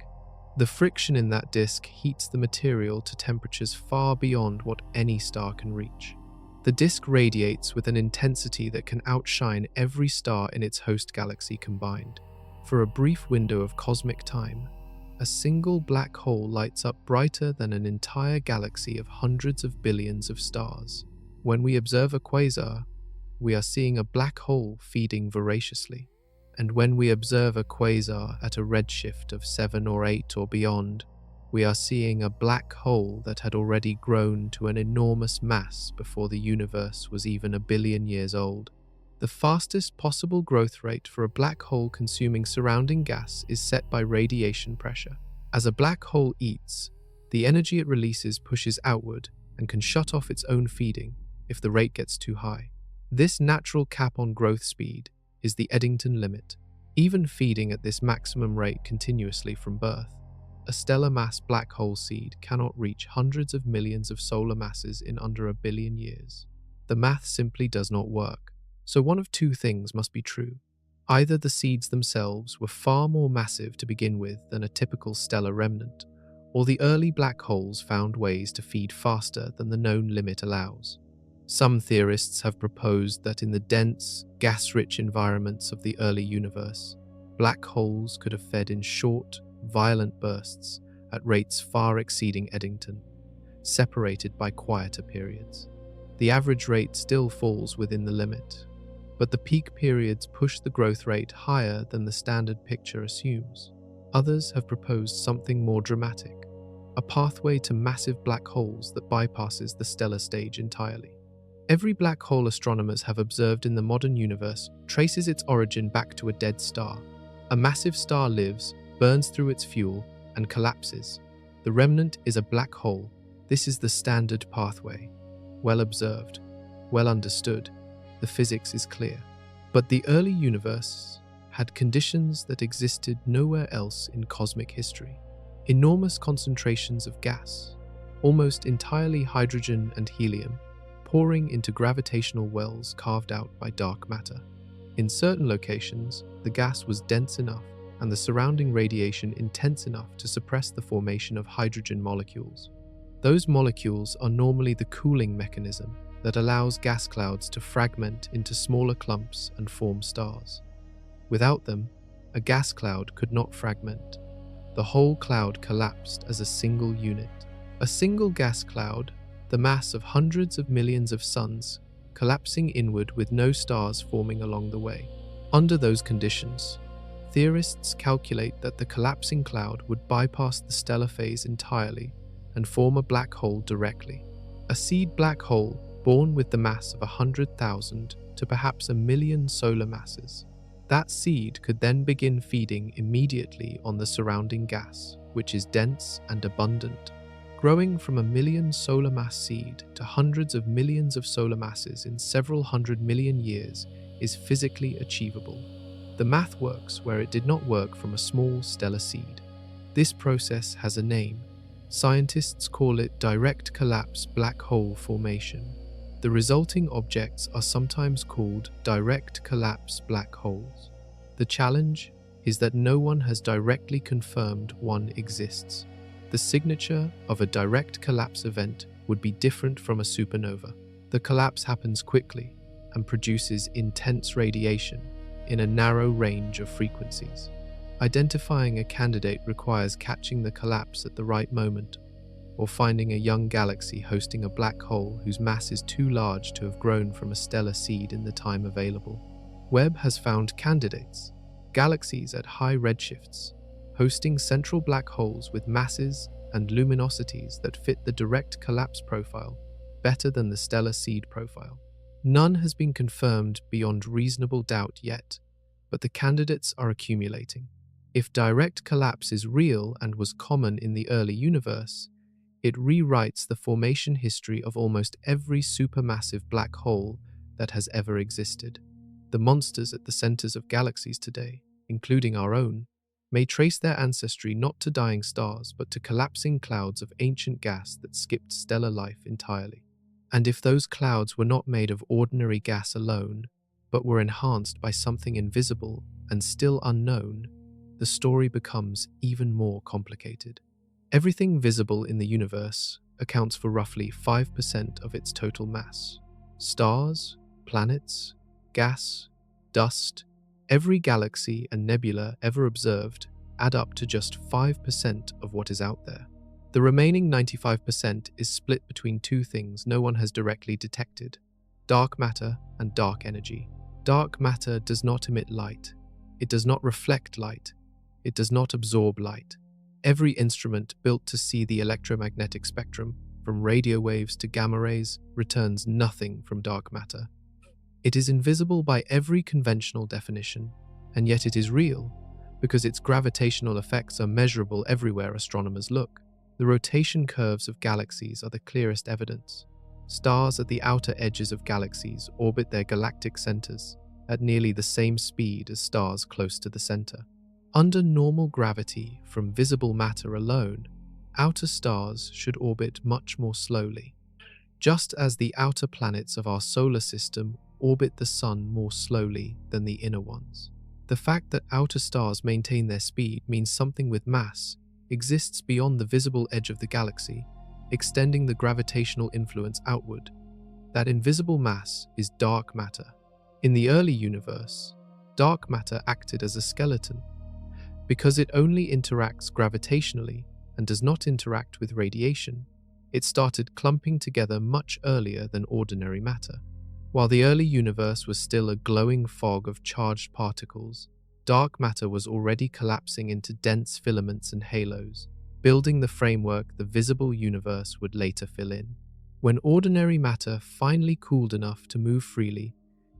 The friction in that disk heats the material to temperatures far beyond what any star can reach. The disk radiates with an intensity that can outshine every star in its host galaxy combined. For a brief window of cosmic time, a single black hole lights up brighter than an entire galaxy of hundreds of billions of stars. When we observe a quasar, we are seeing a black hole feeding voraciously. And when we observe a quasar at a redshift of 7 or 8 or beyond, we are seeing a black hole that had already grown to an enormous mass before the universe was even a billion years old. The fastest possible growth rate for a black hole consuming surrounding gas is set by radiation pressure. As a black hole eats, the energy it releases pushes outward and can shut off its own feeding if the rate gets too high. This natural cap on growth speed is the Eddington limit, even feeding at this maximum rate continuously from birth. A stellar mass black hole seed cannot reach hundreds of millions of solar masses in under a billion years. The math simply does not work. So one of two things must be true. Either the seeds themselves were far more massive to begin with than a typical stellar remnant, or the early black holes found ways to feed faster than the known limit allows. Some theorists have proposed that in the dense, gas-rich environments of the early universe, black holes could have fed in short, violent bursts at rates far exceeding Eddington, separated by quieter periods. The average rate still falls within the limit, but the peak periods push the growth rate higher than the standard picture assumes. Others have proposed something more dramatic, a pathway to massive black holes that bypasses the stellar stage entirely. Every black hole astronomers have observed in the modern universe traces its origin back to a dead star. A massive star lives, burns through its fuel, and collapses. The remnant is a black hole. This is the standard pathway. Well observed, well understood, the physics is clear. But the early universe had conditions that existed nowhere else in cosmic history. Enormous concentrations of gas, almost entirely hydrogen and helium, pouring into gravitational wells carved out by dark matter. In certain locations, the gas was dense enough and the surrounding radiation intense enough to suppress the formation of hydrogen molecules. Those molecules are normally the cooling mechanism that allows gas clouds to fragment into smaller clumps and form stars. Without them, a gas cloud could not fragment. The whole cloud collapsed as a single unit. A single gas cloud, the mass of hundreds of millions of suns, collapsing inward with no stars forming along the way. Under those conditions, theorists calculate that the collapsing cloud would bypass the stellar phase entirely and form a black hole directly. A seed black hole born with the mass of 100,000 to perhaps 1,000,000 solar masses. That seed could then begin feeding immediately on the surrounding gas, which is dense and abundant. Growing from 1,000,000 solar mass seed to hundreds of millions of solar masses in several 100 million years is physically achievable. The math works where it did not work from a small stellar seed. This process has a name. Scientists call it direct collapse black hole formation. The resulting objects are sometimes called direct collapse black holes. The challenge is that no one has directly confirmed one exists. The signature of a direct collapse event would be different from a supernova. The collapse happens quickly and produces intense radiation in a narrow range of frequencies. Identifying a candidate requires catching the collapse at the right moment, or finding a young galaxy hosting a black hole whose mass is too large to have grown from a stellar seed in the time available. Webb has found candidates, galaxies at high redshifts, hosting central black holes with masses and luminosities that fit the direct collapse profile better than the stellar seed profile. None has been confirmed beyond reasonable doubt yet, but the candidates are accumulating. If direct collapse is real and was common in the early universe, it rewrites the formation history of almost every supermassive black hole that has ever existed. The monsters at the centers of galaxies today, including our own, may trace their ancestry not to dying stars but to collapsing clouds of ancient gas that skipped stellar life entirely. And if those clouds were not made of ordinary gas alone, but were enhanced by something invisible and still unknown, the story becomes even more complicated. Everything visible in the universe accounts for roughly 5% of its total mass. Stars, planets, gas, dust, every galaxy and nebula ever observed add up to just 5% of what is out there. The remaining 95% is split between two things no one has directly detected: dark matter and dark energy. Dark matter does not emit light. It does not reflect light. It does not absorb light. Every instrument built to see the electromagnetic spectrum, from radio waves to gamma rays, returns nothing from dark matter. It is invisible by every conventional definition, and yet it is real, because its gravitational effects are measurable everywhere astronomers look. The rotation curves of galaxies are the clearest evidence. Stars at the outer edges of galaxies orbit their galactic centers at nearly the same speed as stars close to the center. Under normal gravity from visible matter alone, outer stars should orbit much more slowly, just as the outer planets of our solar system orbit the sun more slowly than the inner ones. The fact that outer stars maintain their speed means something with mass exists beyond the visible edge of the galaxy, extending the gravitational influence outward. That invisible mass is dark matter. In the early universe, dark matter acted as a skeleton. Because it only interacts gravitationally and does not interact with radiation, it started clumping together much earlier than ordinary matter. While the early universe was still a glowing fog of charged particles, dark matter was already collapsing into dense filaments and halos, building the framework the visible universe would later fill in. When ordinary matter finally cooled enough to move freely,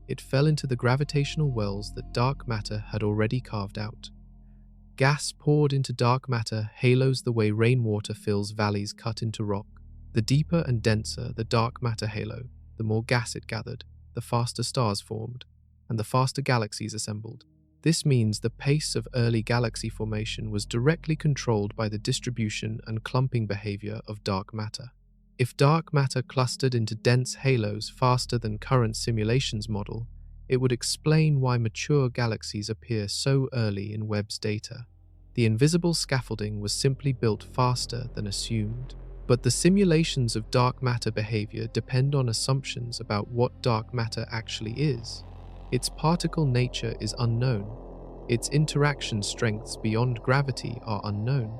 it fell into the gravitational wells that dark matter had already carved out. Gas poured into dark matter halos the way rainwater fills valleys cut into rock. The deeper and denser the dark matter halo, the more gas it gathered, the faster stars formed, and the faster galaxies assembled. This means the pace of early galaxy formation was directly controlled by the distribution and clumping behavior of dark matter. If dark matter clustered into dense halos faster than current simulations model, it would explain why mature galaxies appear so early in Webb's data. The invisible scaffolding was simply built faster than assumed. But the simulations of dark matter behavior depend on assumptions about what dark matter actually is. Its particle nature is unknown. Its interaction strengths beyond gravity are unknown.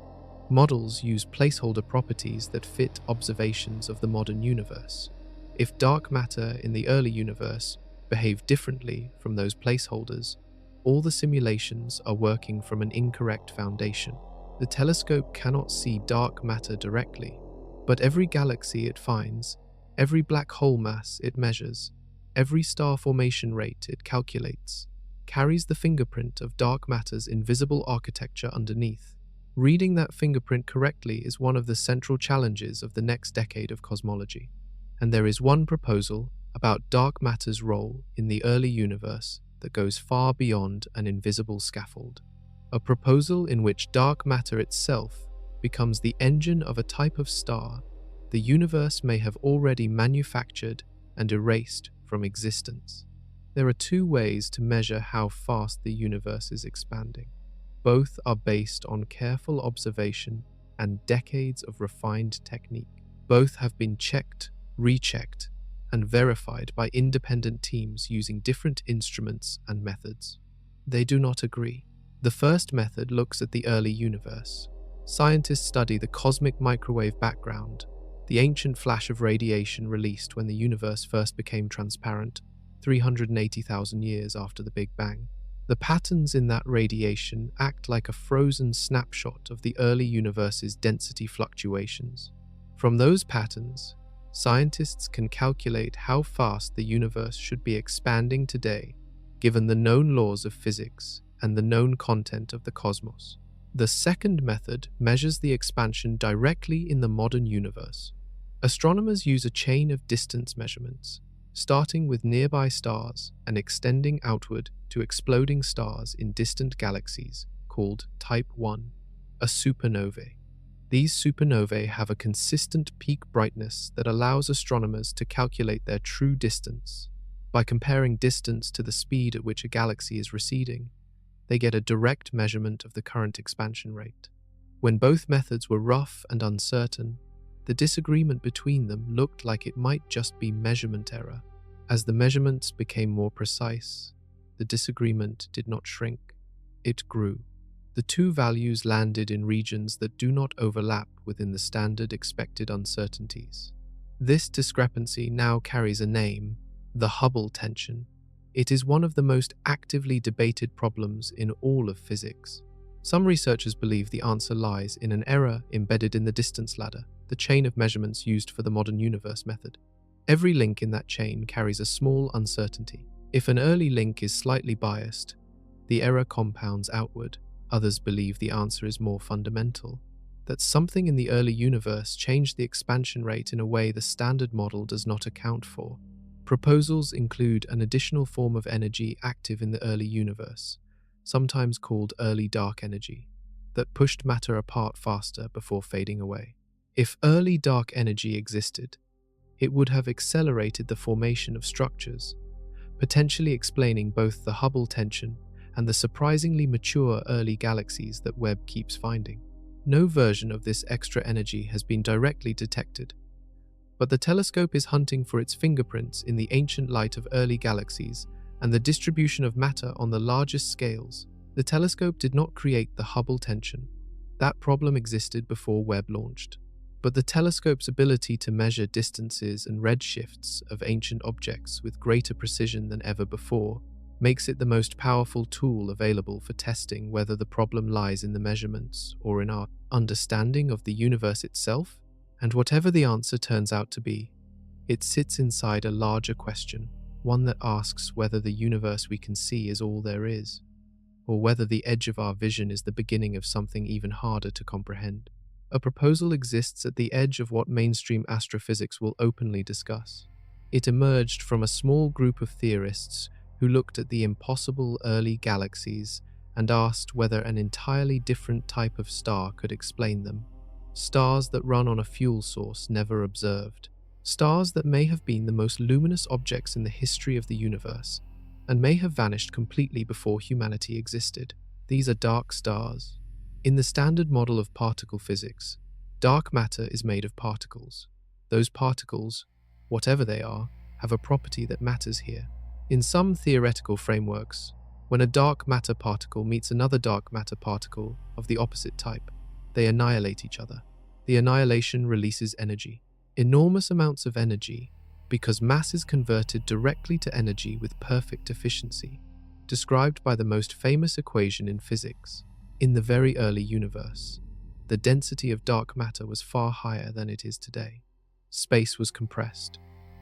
Models use placeholder properties that fit observations of the modern universe. If dark matter in the early universe behaved differently from those placeholders, all the simulations are working from an incorrect foundation. The telescope cannot see dark matter directly, but every galaxy it finds, every black hole mass it measures, every star formation rate it calculates, carries the fingerprint of dark matter's invisible architecture underneath. Reading that fingerprint correctly is one of the central challenges of the next decade of cosmology. And there is one proposal about dark matter's role in the early universe that goes far beyond an invisible scaffold. A proposal in which dark matter itself becomes the engine of a type of star the universe may have already manufactured and erased from existence. There are two ways to measure how fast the universe is expanding. Both are based on careful observation and decades of refined technique. Both have been checked, rechecked, and verified by independent teams using different instruments and methods. They do not agree. The first method looks at the early universe. Scientists study the cosmic microwave background, the ancient flash of radiation released when the universe first became transparent, 380,000 years after the Big Bang. The patterns in that radiation act like a frozen snapshot of the early universe's density fluctuations. From those patterns, scientists can calculate how fast the universe should be expanding today, given the known laws of physics and the known content of the cosmos. The second method measures the expansion directly in the modern universe. Astronomers use a chain of distance measurements, starting with nearby stars and extending outward to exploding stars in distant galaxies called Type 1, a supernovae. These supernovae have a consistent peak brightness that allows astronomers to calculate their true distance. By comparing distance to the speed at which a galaxy is receding, they get a direct measurement of the current expansion rate. When both methods were rough and uncertain, the disagreement between them looked like it might just be measurement error. As the measurements became more precise, the disagreement did not shrink, it grew. The two values landed in regions that do not overlap within the standard expected uncertainties. This discrepancy now carries a name: the Hubble tension. It is one of the most actively debated problems in all of physics. Some researchers believe the answer lies in an error embedded in the distance ladder, the chain of measurements used for the modern universe method. Every link in that chain carries a small uncertainty. If an early link is slightly biased, the error compounds outward. Others believe the answer is more fundamental, that something in the early universe changed the expansion rate in a way the standard model does not account for. Proposals include an additional form of energy active in the early universe, sometimes called early dark energy, that pushed matter apart faster before fading away. If early dark energy existed, it would have accelerated the formation of structures, potentially explaining both the Hubble tension and the surprisingly mature early galaxies that Webb keeps finding. No version of this extra energy has been directly detected, but the telescope is hunting for its fingerprints in the ancient light of early galaxies and the distribution of matter on the largest scales. The telescope did not create the Hubble tension. That problem existed before Webb launched. But the telescope's ability to measure distances and redshifts of ancient objects with greater precision than ever before makes it the most powerful tool available for testing whether the problem lies in the measurements or in our understanding of the universe itself. And whatever the answer turns out to be, it sits inside a larger question, one that asks whether the universe we can see is all there is, or whether the edge of our vision is the beginning of something even harder to comprehend. A proposal exists at the edge of what mainstream astrophysics will openly discuss. It emerged from a small group of theorists who looked at the impossible early galaxies and asked whether an entirely different type of star could explain them. Stars that run on a fuel source never observed. Stars that may have been the most luminous objects in the history of the universe and may have vanished completely before humanity existed. These are dark stars. In the standard model of particle physics, dark matter is made of particles. Those particles, whatever they are, have a property that matters here. In some theoretical frameworks, when a dark matter particle meets another dark matter particle of the opposite type, they annihilate each other. The annihilation releases energy, enormous amounts of energy, because mass is converted directly to energy with perfect efficiency, described by the most famous equation in physics. In the very early universe, the density of dark matter was far higher than it is today. Space was compressed.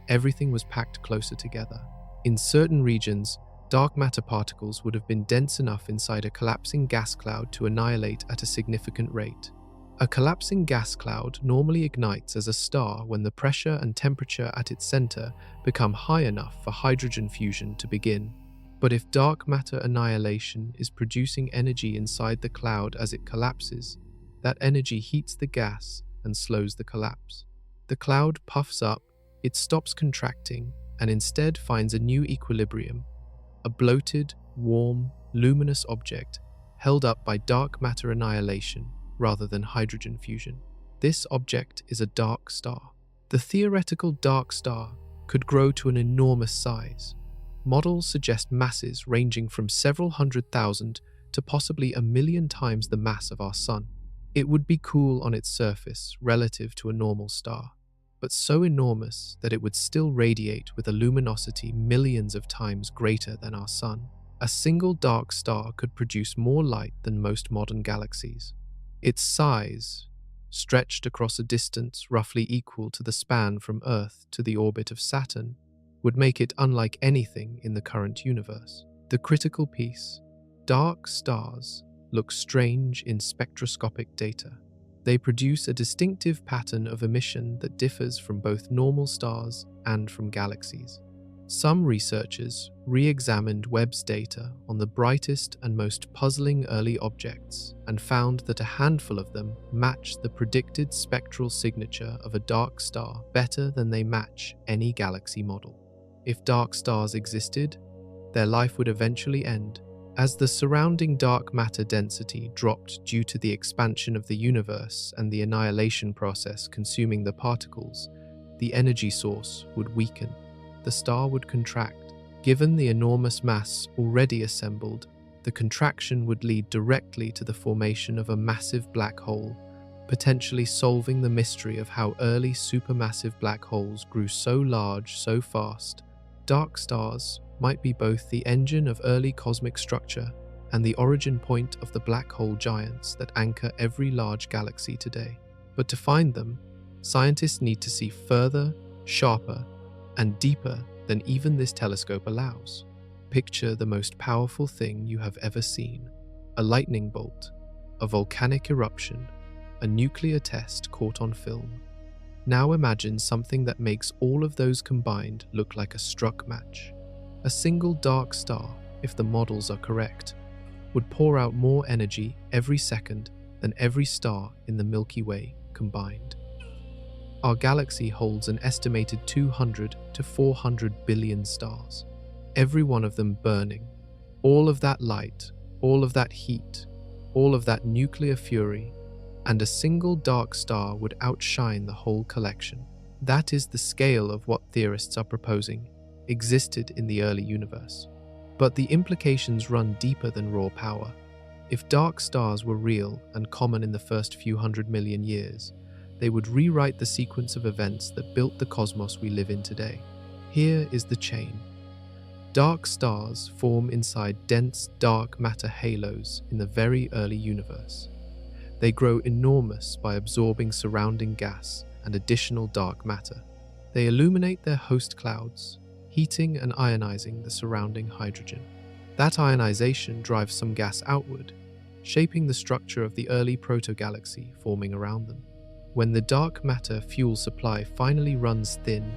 Everything was packed closer together. In certain regions, dark matter particles would have been dense enough inside a collapsing gas cloud to annihilate at a significant rate. A collapsing gas cloud normally ignites as a star when the pressure and temperature at its center become high enough for hydrogen fusion to begin. But if dark matter annihilation is producing energy inside the cloud as it collapses, that energy heats the gas and slows the collapse. The cloud puffs up, it stops contracting, and instead finds a new equilibrium, a bloated, warm, luminous object held up by dark matter annihilation rather than hydrogen fusion. This object is a dark star. The theoretical dark star could grow to an enormous size. Models suggest masses ranging from several 100,000 to possibly 1,000,000 times the mass of our Sun. It would be cool on its surface relative to a normal star, but so enormous that it would still radiate with a luminosity millions of times greater than our Sun. A single dark star could produce more light than most modern galaxies. Its size, stretched across a distance roughly equal to the span from Earth to the orbit of Saturn, would make it unlike anything in the current universe. The critical piece: dark stars look strange in spectroscopic data. They produce a distinctive pattern of emission that differs from both normal stars and from galaxies. Some researchers re-examined Webb's data on the brightest and most puzzling early objects and found that a handful of them match the predicted spectral signature of a dark star better than they match any galaxy model. If dark stars existed, their life would eventually end. As the surrounding dark matter density dropped due to the expansion of the universe and the annihilation process consuming the particles, the energy source would weaken. The star would contract. Given the enormous mass already assembled, the contraction would lead directly to the formation of a massive black hole, potentially solving the mystery of how early supermassive black holes grew so large so fast. Dark stars might be both the engine of early cosmic structure and the origin point of the black hole giants that anchor every large galaxy today. But to find them, scientists need to see further, sharper, and deeper than even this telescope allows. Picture the most powerful thing you have ever seen: a lightning bolt, a volcanic eruption, a nuclear test caught on film. Now imagine something that makes all of those combined look like a struck match. A single dark star, if the models are correct, would pour out more energy every second than every star in the Milky Way combined. Our galaxy holds an estimated 200 to 400 billion stars, every one of them burning. All of that light, all of that heat, all of that nuclear fury, and a single dark star would outshine the whole collection. That is the scale of what theorists are proposing existed in the early universe. But the implications run deeper than raw power. If dark stars were real and common in the first few 100 million years, they would rewrite the sequence of events that built the cosmos we live in today. Here is the chain. Dark stars form inside dense dark matter halos in the very early universe. They grow enormous by absorbing surrounding gas and additional dark matter. They illuminate their host clouds, heating and ionizing the surrounding hydrogen. That ionization drives some gas outward, shaping the structure of the early protogalaxy forming around them. When the dark matter fuel supply finally runs thin,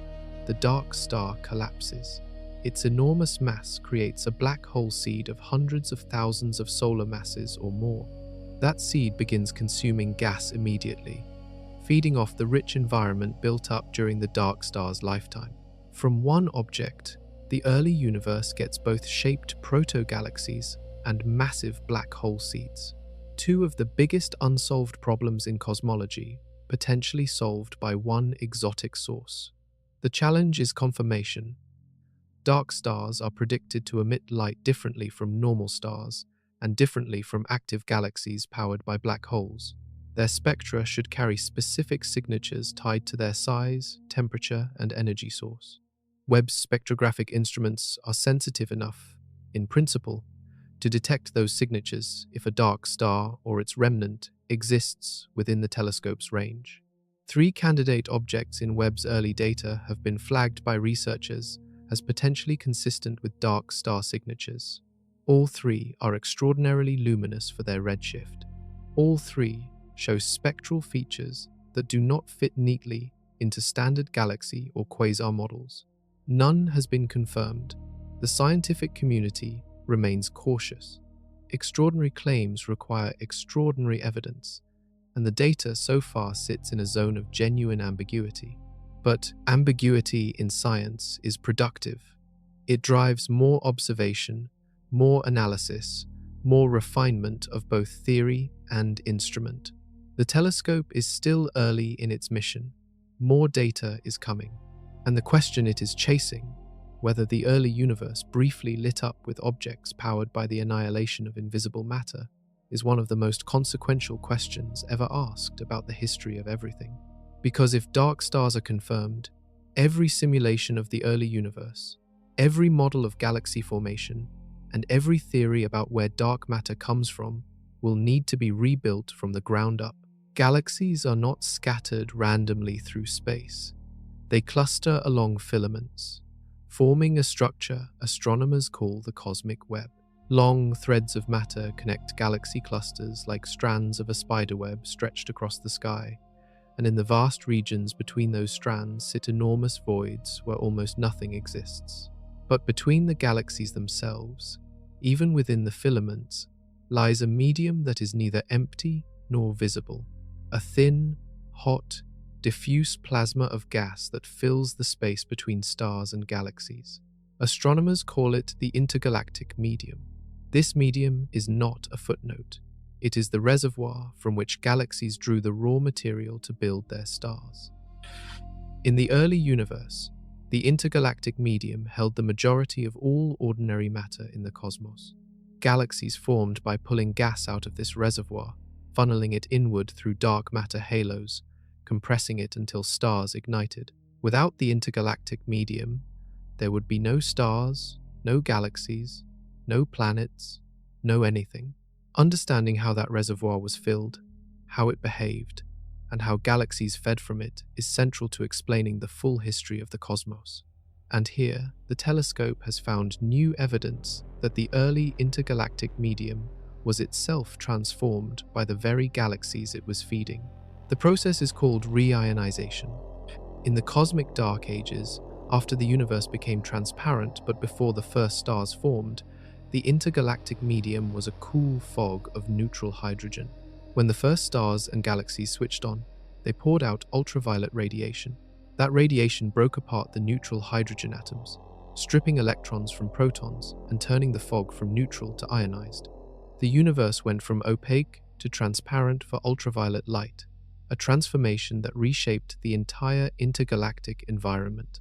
the dark star collapses. Its enormous mass creates a black hole seed of hundreds of thousands of solar masses or more. That seed begins consuming gas immediately, feeding off the rich environment built up during the dark star's lifetime. From one object, the early universe gets both shaped proto-galaxies and massive black hole seeds. Two of the biggest unsolved problems in cosmology, potentially solved by one exotic source. The challenge is confirmation. Dark stars are predicted to emit light differently from normal stars and differently from active galaxies powered by black holes. Their spectra should carry specific signatures tied to their size, temperature, and energy source. Webb's spectrographic instruments are sensitive enough, in principle, to detect those signatures if a dark star or its remnant exists within the telescope's range. 3 candidate objects in Webb's early data have been flagged by researchers as potentially consistent with dark star signatures. All 3 are extraordinarily luminous for their redshift. All 3 show spectral features that do not fit neatly into standard galaxy or quasar models. None has been confirmed. The scientific community remains cautious. Extraordinary claims require extraordinary evidence, and the data so far sits in a zone of genuine ambiguity. But ambiguity in science is productive. It drives more observation, more analysis, more refinement of both theory and instrument. The telescope is still early in its mission. More data is coming. And the question it is chasing, whether the early universe briefly lit up with objects powered by the annihilation of invisible matter, is one of the most consequential questions ever asked about the history of everything. Because if dark stars are confirmed, every simulation of the early universe, every model of galaxy formation, and every theory about where dark matter comes from will need to be rebuilt from the ground up. Galaxies are not scattered randomly through space. They cluster along filaments, forming a structure astronomers call the cosmic web. Long threads of matter connect galaxy clusters like strands of a spiderweb stretched across the sky, and in the vast regions between those strands sit enormous voids where almost nothing exists. But between the galaxies themselves, even within the filaments, lies a medium that is neither empty nor visible, a thin, hot, diffuse plasma of gas that fills the space between stars and galaxies. Astronomers call it the intergalactic medium. This medium is not a footnote. It is the reservoir from which galaxies drew the raw material to build their stars. In the early universe, the intergalactic medium held the majority of all ordinary matter in the cosmos. Galaxies formed by pulling gas out of this reservoir, funneling it inward through dark matter halos, compressing it until stars ignited. Without the intergalactic medium, there would be no stars, no galaxies, no planets, no anything. Understanding how that reservoir was filled, how it behaved, and how galaxies fed from it is central to explaining the full history of the cosmos. And here, the telescope has found new evidence that the early intergalactic medium was itself transformed by the very galaxies it was feeding. The process is called reionization. In the cosmic dark ages, after the universe became transparent but before the first stars formed, the intergalactic medium was a cool fog of neutral hydrogen. When the first stars and galaxies switched on, they poured out ultraviolet radiation. That radiation broke apart the neutral hydrogen atoms, stripping electrons from protons and turning the fog from neutral to ionized. The universe went from opaque to transparent for ultraviolet light, a transformation that reshaped the entire intergalactic environment.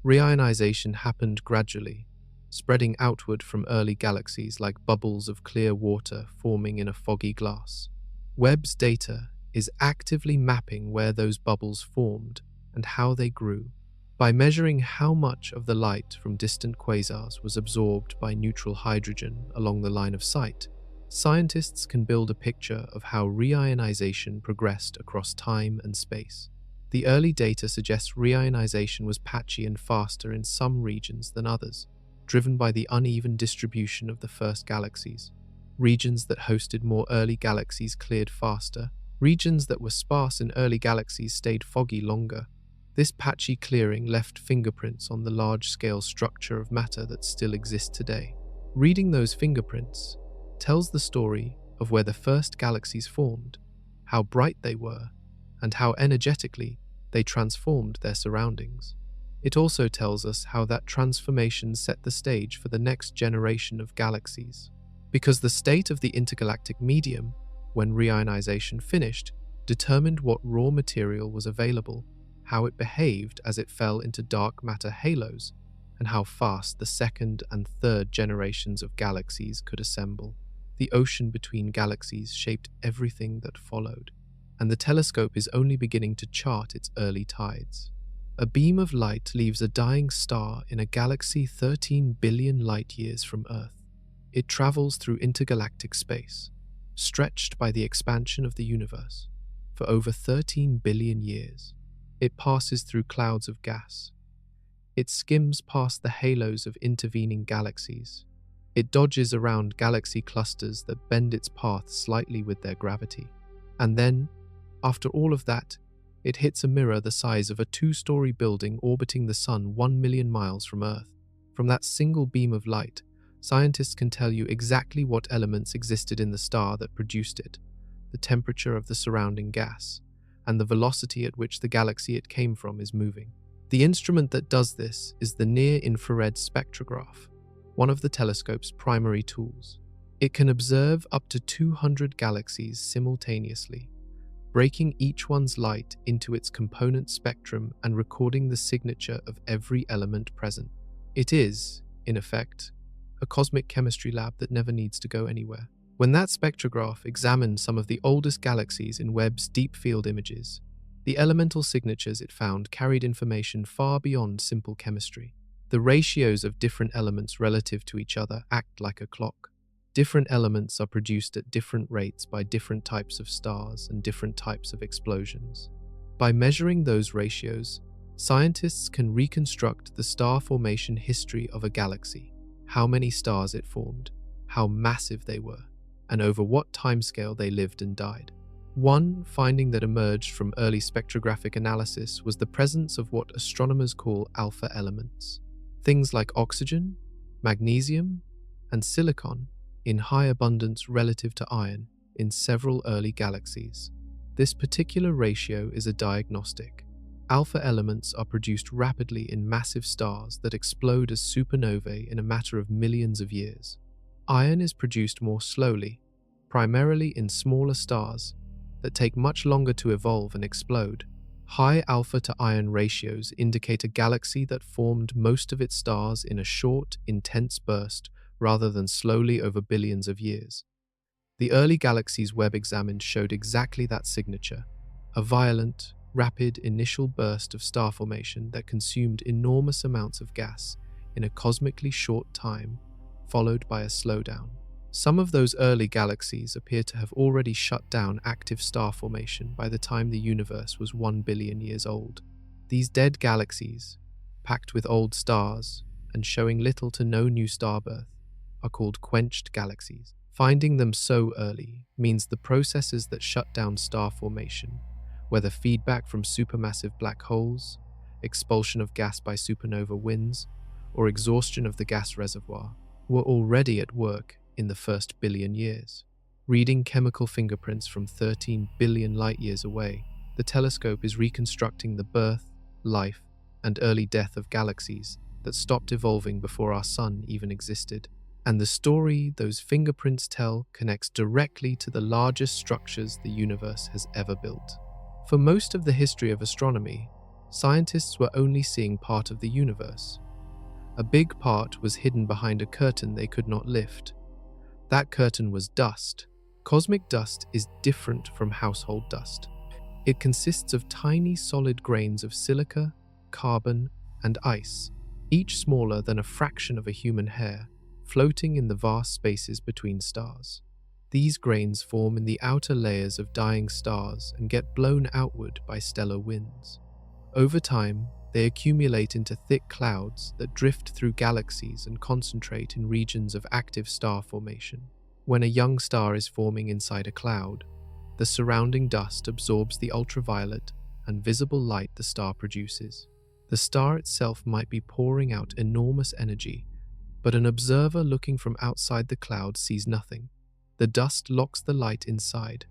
Reionization happened gradually, spreading outward from early galaxies like bubbles of clear water forming in a foggy glass. Webb's data is actively mapping where those bubbles formed and how they grew. By measuring how much of the light from distant quasars was absorbed by neutral hydrogen along the line of sight, scientists can build a picture of how reionization progressed across time and space. The early data suggests reionization was patchy and faster in some regions than others, driven by the uneven distribution of the first galaxies. Regions that hosted more early galaxies cleared faster. Regions that were sparse in early galaxies stayed foggy longer. This patchy clearing left fingerprints on the large-scale structure of matter that still exists today. Reading those fingerprints tells the story of where the first galaxies formed, how bright they were, and how energetically they transformed their surroundings. It also tells us how that transformation set the stage for the next generation of galaxies. Because the state of the intergalactic medium, when reionization finished, determined what raw material was available, how it behaved as it fell into dark matter halos, and how fast the second and third generations of galaxies could assemble. The ocean between galaxies shaped everything that followed, and the telescope is only beginning to chart its early tides. A beam of light leaves a dying star in a galaxy 13 billion light-years from Earth. It travels through intergalactic space, stretched by the expansion of the universe, for over 13 billion years. It passes through clouds of gas. It skims past the halos of intervening galaxies. It dodges around galaxy clusters that bend its path slightly with their gravity. And then, after all of that, it hits a mirror the size of a 2-story building orbiting the Sun 1 million miles from Earth. From that single beam of light, scientists can tell you exactly what elements existed in the star that produced it, the temperature of the surrounding gas, and the velocity at which the galaxy it came from is moving. The instrument that does this is the near-infrared spectrograph, one of the telescope's primary tools. It can observe up to 200 galaxies simultaneously, breaking each one's light into its component spectrum and recording the signature of every element present. It is, in effect, a cosmic chemistry lab that never needs to go anywhere. When that spectrograph examined some of the oldest galaxies in Webb's deep field images, the elemental signatures it found carried information far beyond simple chemistry. The ratios of different elements relative to each other act like a clock. Different elements are produced at different rates by different types of stars and different types of explosions. By measuring those ratios, scientists can reconstruct the star formation history of a galaxy, how many stars it formed, how massive they were, and over what timescale they lived and died. One finding that emerged from early spectrographic analysis was the presence of what astronomers call alpha elements. Things like oxygen, magnesium, and silicon in high abundance relative to iron in several early galaxies. This particular ratio is a diagnostic. Alpha elements are produced rapidly in massive stars that explode as supernovae in a matter of millions of years. Iron is produced more slowly, primarily in smaller stars that take much longer to evolve and explode. High alpha to iron ratios indicate a galaxy that formed most of its stars in a short, intense burst rather than slowly over billions of years. The early galaxies Webb examined showed exactly that signature, a violent, rapid initial burst of star formation that consumed enormous amounts of gas in a cosmically short time, followed by a slowdown. Some of those early galaxies appear to have already shut down active star formation by the time the universe was 1 billion years old. These dead galaxies, packed with old stars and showing little to no new star birth, are called quenched galaxies. Finding them so early means the processes that shut down star formation, whether feedback from supermassive black holes, expulsion of gas by supernova winds, or exhaustion of the gas reservoir, were already at work in the first billion years. Reading chemical fingerprints from 13 billion light-years away, the telescope is reconstructing the birth, life, and early death of galaxies that stopped evolving before our sun even existed. And the story those fingerprints tell connects directly to the largest structures the universe has ever built. For most of the history of astronomy, scientists were only seeing part of the universe. A big part was hidden behind a curtain they could not lift. That curtain was dust. Cosmic dust is different from household dust. It consists of tiny solid grains of silica, carbon, and ice, each smaller than a fraction of a human hair, floating in the vast spaces between stars. These grains form in the outer layers of dying stars and get blown outward by stellar winds. Over time, they accumulate into thick clouds that drift through galaxies and concentrate in regions of active star formation. When a young star is forming inside a cloud, the surrounding dust absorbs the ultraviolet and visible light the star produces. The star itself might be pouring out enormous energy, but an observer looking from outside the cloud sees nothing. The dust locks the light inside,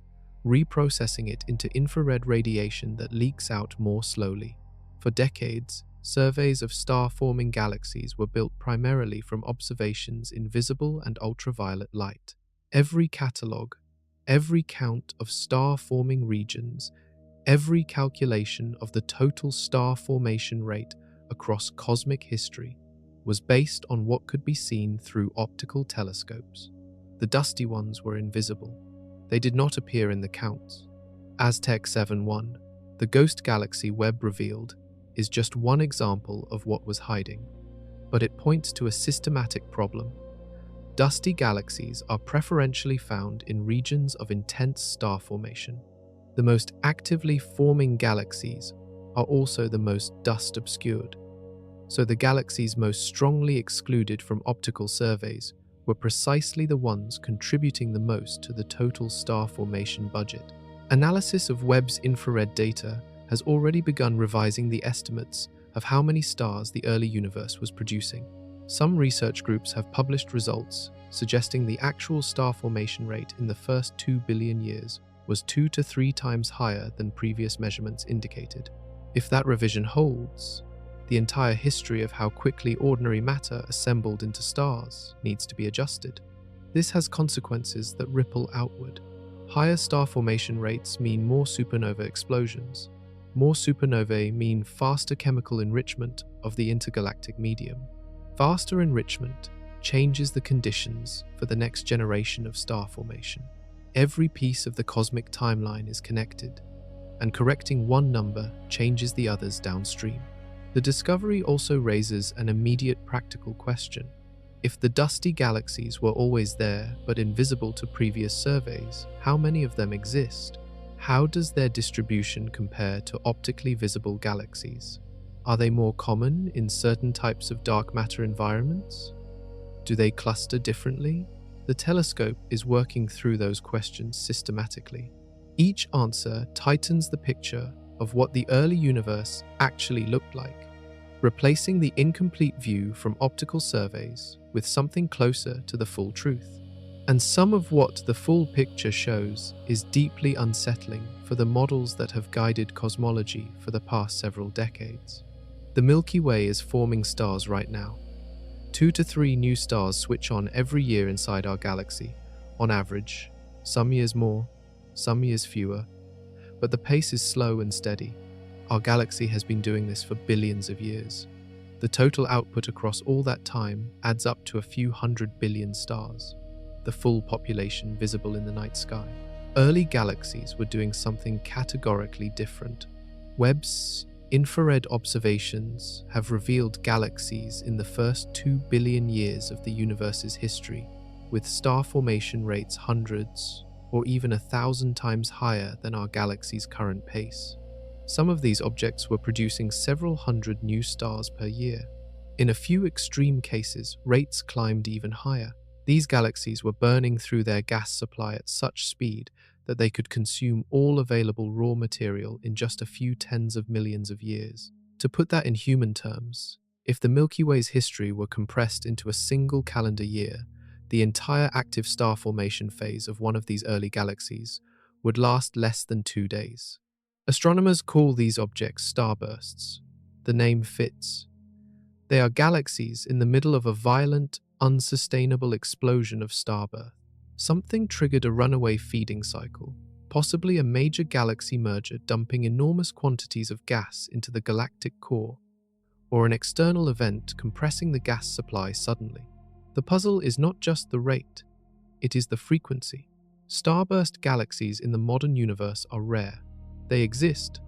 reprocessing it into infrared radiation that leaks out more slowly. For decades, surveys of star-forming galaxies were built primarily from observations in visible and ultraviolet light. Every catalogue, every count of star-forming regions, every calculation of the total star formation rate across cosmic history was based on what could be seen through optical telescopes. The dusty ones were invisible. They did not appear in the counts. Aztec 7.1, the ghost galaxy Webb revealed, is just one example of what was hiding, but it points to a systematic problem. Dusty galaxies are preferentially found in regions of intense star formation. The most actively forming galaxies are also the most dust-obscured, so the galaxies most strongly excluded from optical surveys were precisely the ones contributing the most to the total star formation budget. Analysis of Webb's infrared data has already begun revising the estimates of how many stars the early universe was producing. Some research groups have published results suggesting the actual star formation rate in the first 2 billion years was 2 to 3 times higher than previous measurements indicated. If that revision holds, the entire history of how quickly ordinary matter assembled into stars needs to be adjusted. This has consequences that ripple outward. Higher star formation rates mean more supernova explosions. More supernovae mean faster chemical enrichment of the intergalactic medium. Faster enrichment changes the conditions for the next generation of star formation. Every piece of the cosmic timeline is connected, and correcting one number changes the others downstream. The discovery also raises an immediate practical question. If the dusty galaxies were always there but invisible to previous surveys, how many of them exist? How does their distribution compare to optically visible galaxies? Are they more common in certain types of dark matter environments? Do they cluster differently? The telescope is working through those questions systematically. Each answer tightens the picture of what the early universe actually looked like, replacing the incomplete view from optical surveys with something closer to the full truth. And some of what the full picture shows is deeply unsettling for the models that have guided cosmology for the past several decades. The Milky Way is forming stars right now. 2 to 3 new stars switch on every year inside our galaxy, on average, some years more, some years fewer, but the pace is slow and steady. Our galaxy has been doing this for billions of years. The total output across all that time adds up to a few 100 billion stars, the full population visible in the night sky. Early galaxies were doing something categorically different. Webb's infrared observations have revealed galaxies in the first 2 billion years of the universe's history, with star formation rates hundreds or even 1,000 times higher than our galaxy's current pace. Some of these objects were producing several hundred new stars per year. In a few extreme cases, rates climbed even higher. These galaxies were burning through their gas supply at such speed that they could consume all available raw material in just a few tens of millions of years. To put that in human terms, if the Milky Way's history were compressed into a single calendar year, the entire active star formation phase of one of these early galaxies would last less than 2 days. Astronomers call these objects starbursts. The name fits. They are galaxies in the middle of a violent, unsustainable explosion of starbirth. Something triggered a runaway feeding cycle, possibly a major galaxy merger dumping enormous quantities of gas into the galactic core, or an external event compressing the gas supply suddenly. The puzzle is not just the rate, it is the frequency. Starburst galaxies in the modern universe are rare. They exist,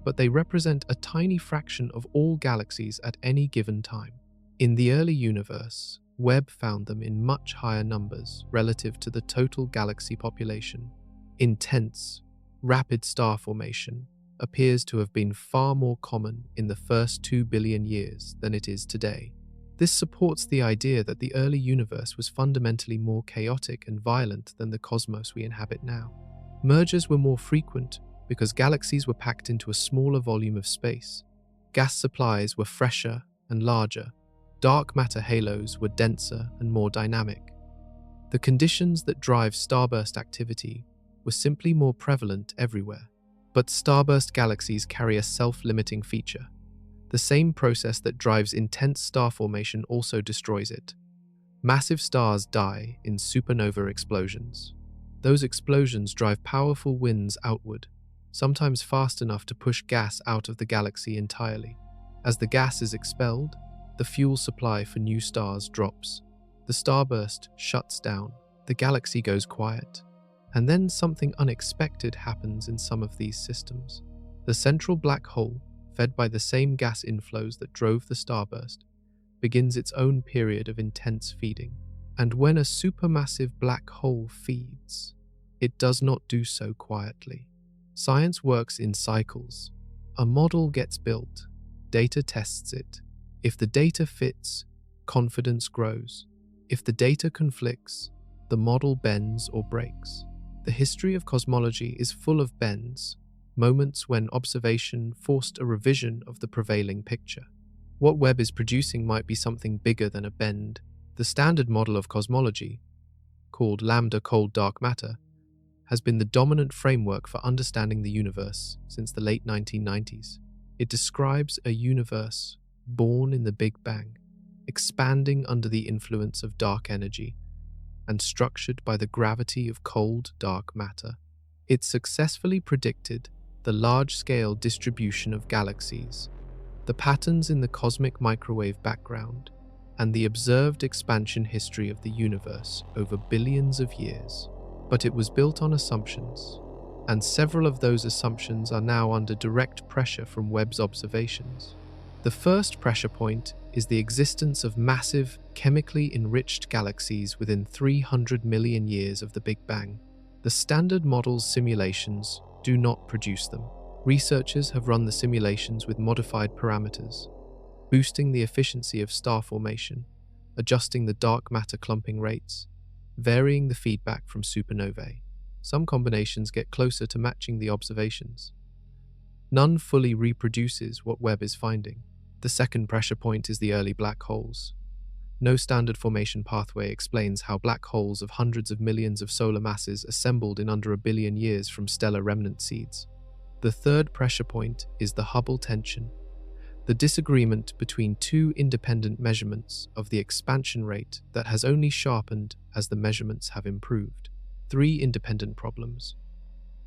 but they represent a tiny fraction of all galaxies at any given time. In the early universe, Webb found them in much higher numbers relative to the total galaxy population. Intense, rapid star formation appears to have been far more common in the first 2 billion years than it is today. This supports the idea that the early universe was fundamentally more chaotic and violent than the cosmos we inhabit now. Mergers were more frequent because galaxies were packed into a smaller volume of space. Gas supplies were fresher and larger. Dark matter halos were denser and more dynamic. The conditions that drive starburst activity were simply more prevalent everywhere. But starburst galaxies carry a self-limiting feature. The same process that drives intense star formation also destroys it. Massive stars die in supernova explosions. Those explosions drive powerful winds outward, sometimes fast enough to push gas out of the galaxy entirely. As the gas is expelled, the fuel supply for new stars drops. The starburst shuts down. The galaxy goes quiet. And then something unexpected happens in some of these systems. The central black hole, fed by the same gas inflows that drove the starburst, begins its own period of intense feeding. And when a supermassive black hole feeds, it does not do so quietly. Science works in cycles. A model gets built, data tests it. If the data fits, confidence grows. If the data conflicts, the model bends or breaks. The history of cosmology is full of bends, moments when observation forced a revision of the prevailing picture. What Webb is producing might be something bigger than a bend. The standard model of cosmology, called lambda cold dark matter, has been the dominant framework for understanding the universe since the late 1990s. It describes a universe born in the Big Bang, expanding under the influence of dark energy, and structured by the gravity of cold dark matter. It successfully predicted the large-scale distribution of galaxies, the patterns in the cosmic microwave background, and the observed expansion history of the universe over billions of years. But it was built on assumptions, and several of those assumptions are now under direct pressure from Webb's observations. The first pressure point is the existence of massive, chemically enriched galaxies within 300 million years of the Big Bang. The Standard Model's simulations do not produce them. Researchers have run the simulations with modified parameters, boosting the efficiency of star formation, adjusting the dark matter clumping rates, varying the feedback from supernovae. Some combinations get closer to matching the observations. None fully reproduces what Webb is finding. The second pressure point is the early black holes. No standard formation pathway explains how black holes of hundreds of millions of solar masses assembled in under 1 billion years from stellar remnant seeds. The third pressure point is the Hubble tension, the disagreement between two independent measurements of the expansion rate that has only sharpened as the measurements have improved. Three independent problems,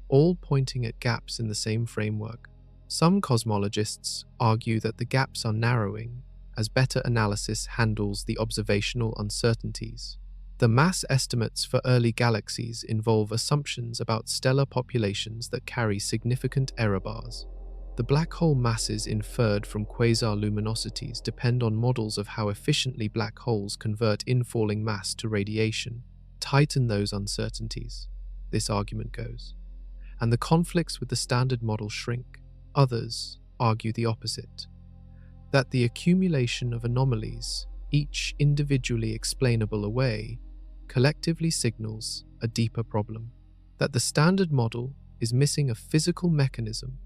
all pointing at gaps in the same framework. Some cosmologists argue that the gaps are narrowing as better analysis handles the observational uncertainties. The mass estimates for early galaxies involve assumptions about stellar populations that carry significant error bars. The black hole masses inferred from quasar luminosities depend on models of how efficiently black holes convert infalling mass to radiation, tighten those uncertainties, this argument goes, and the conflicts with the Standard Model shrink. Others argue the opposite, that the accumulation of anomalies, each individually explainable away, collectively signals a deeper problem, that the Standard Model is missing a physical mechanism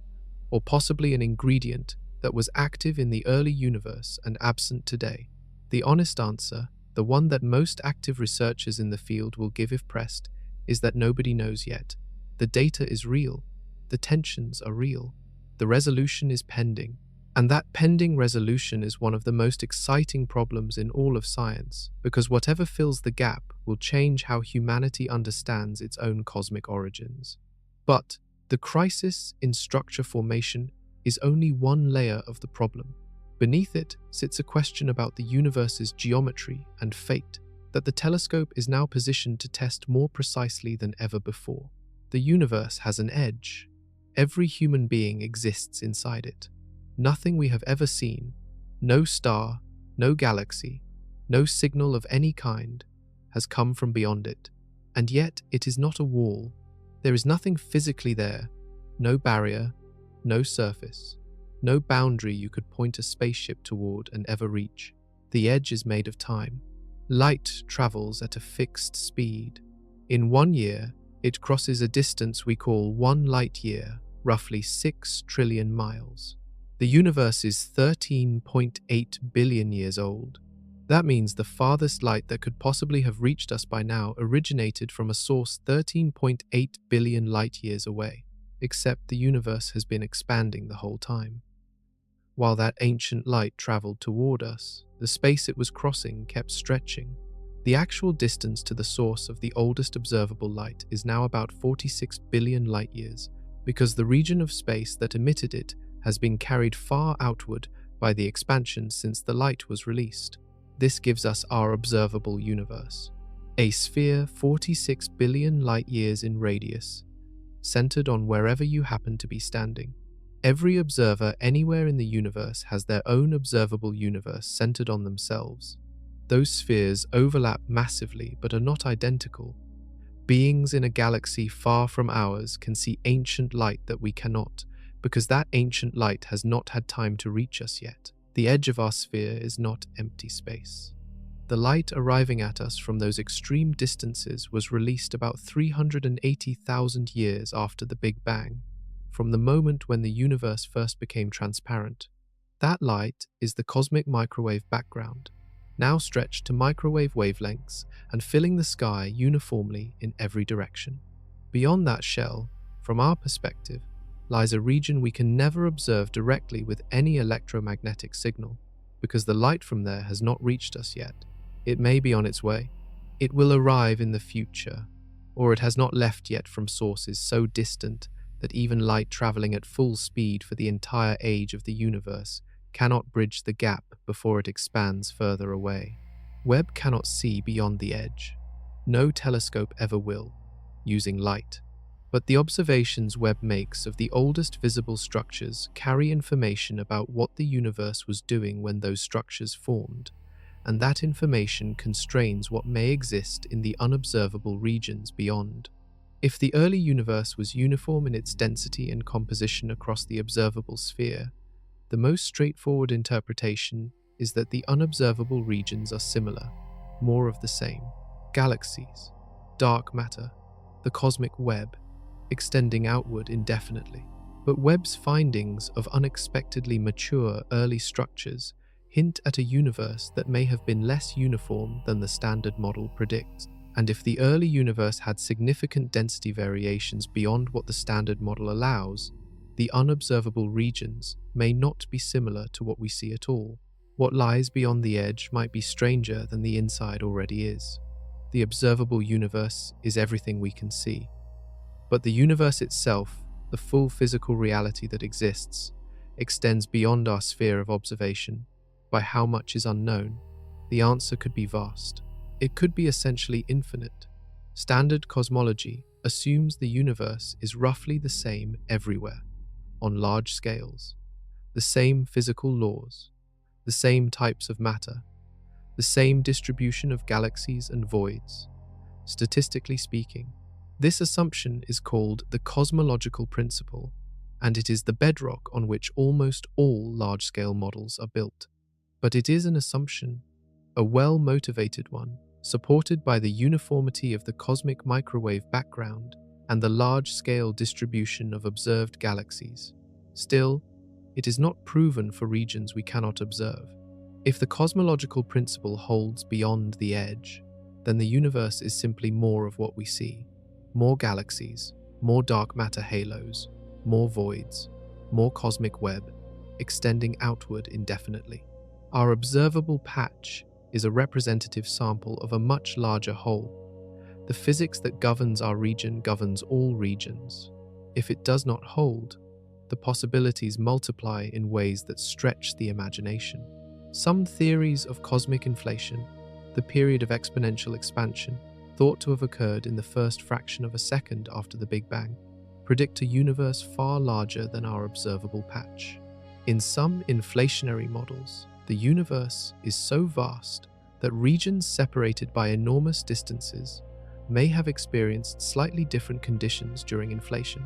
or possibly an ingredient that was active in the early universe and absent today. The honest answer, the one that most active researchers in the field will give if pressed, is that nobody knows yet. The data is real, the tensions are real, the resolution is pending, and that pending resolution is one of the most exciting problems in all of science, because whatever fills the gap will change how humanity understands its own cosmic origins. But the crisis in structure formation is only one layer of the problem. Beneath it sits a question about the universe's geometry and fate that the telescope is now positioned to test more precisely than ever before. The universe has an edge. Every human being exists inside it. Nothing we have ever seen, no star, no galaxy, no signal of any kind, has come from beyond it. And yet it is not a wall. There is nothing physically there, no barrier, no surface, no boundary you could point a spaceship toward and ever reach. The edge is made of time. Light travels at a fixed speed. In 1 year, it crosses a distance we call 1 light year, roughly 6 trillion miles. The universe is 13.8 billion years old. That means the farthest light that could possibly have reached us by now originated from a source 13.8 billion light years away, except the universe has been expanding the whole time. While that ancient light traveled toward us, the space it was crossing kept stretching. The actual distance to the source of the oldest observable light is now about 46 billion light years, because the region of space that emitted it has been carried far outward by the expansion since the light was released. This gives us our observable universe, a sphere 46 billion light years in radius, centered on wherever you happen to be standing. Every observer anywhere in the universe has their own observable universe centered on themselves. Those spheres overlap massively but are not identical. Beings in a galaxy far from ours can see ancient light that we cannot, because that ancient light has not had time to reach us yet. The edge of our sphere is not empty space. The light arriving at us from those extreme distances was released about 380,000 years after the Big Bang, from the moment when the universe first became transparent. That light is the cosmic microwave background, now stretched to microwave wavelengths and filling the sky uniformly in every direction. Beyond that shell, from our perspective, lies a region we can never observe directly with any electromagnetic signal, because the light from there has not reached us yet. It may be on its way. It will arrive in the future, or it has not left yet from sources so distant that even light traveling at full speed for the entire age of the universe cannot bridge the gap before it expands further away. Webb cannot see beyond the edge. No telescope ever will, using light. But the observations Webb makes of the oldest visible structures carry information about what the universe was doing when those structures formed, and that information constrains what may exist in the unobservable regions beyond. If the early universe was uniform in its density and composition across the observable sphere, the most straightforward interpretation is that the unobservable regions are similar, more of the same. Galaxies, dark matter, the cosmic web, extending outward indefinitely. But Webb's findings of unexpectedly mature early structures hint at a universe that may have been less uniform than the standard model predicts. And if the early universe had significant density variations beyond what the standard model allows, the unobservable regions may not be similar to what we see at all. What lies beyond the edge might be stranger than the inside already is. The observable universe is everything we can see. But the universe itself, the full physical reality that exists, extends beyond our sphere of observation. By how much is unknown, the answer could be vast. It could be essentially infinite. Standard cosmology assumes the universe is roughly the same everywhere, on large scales, the same physical laws, the same types of matter, the same distribution of galaxies and voids. Statistically speaking, this assumption is called the cosmological principle, and it is the bedrock on which almost all large-scale models are built. But it is an assumption, a well-motivated one, supported by the uniformity of the cosmic microwave background and the large-scale distribution of observed galaxies. Still, it is not proven for regions we cannot observe. If the cosmological principle holds beyond the edge, then the universe is simply more of what we see. More galaxies, more dark matter halos, more voids, more cosmic web, extending outward indefinitely. Our observable patch is a representative sample of a much larger whole. The physics that governs our region governs all regions. If it does not hold, the possibilities multiply in ways that stretch the imagination. Some theories of cosmic inflation, the period of exponential expansion, thought to have occurred in the first fraction of a second after the Big Bang, predict a universe far larger than our observable patch. In some inflationary models, the universe is so vast that regions separated by enormous distances may have experienced slightly different conditions during inflation,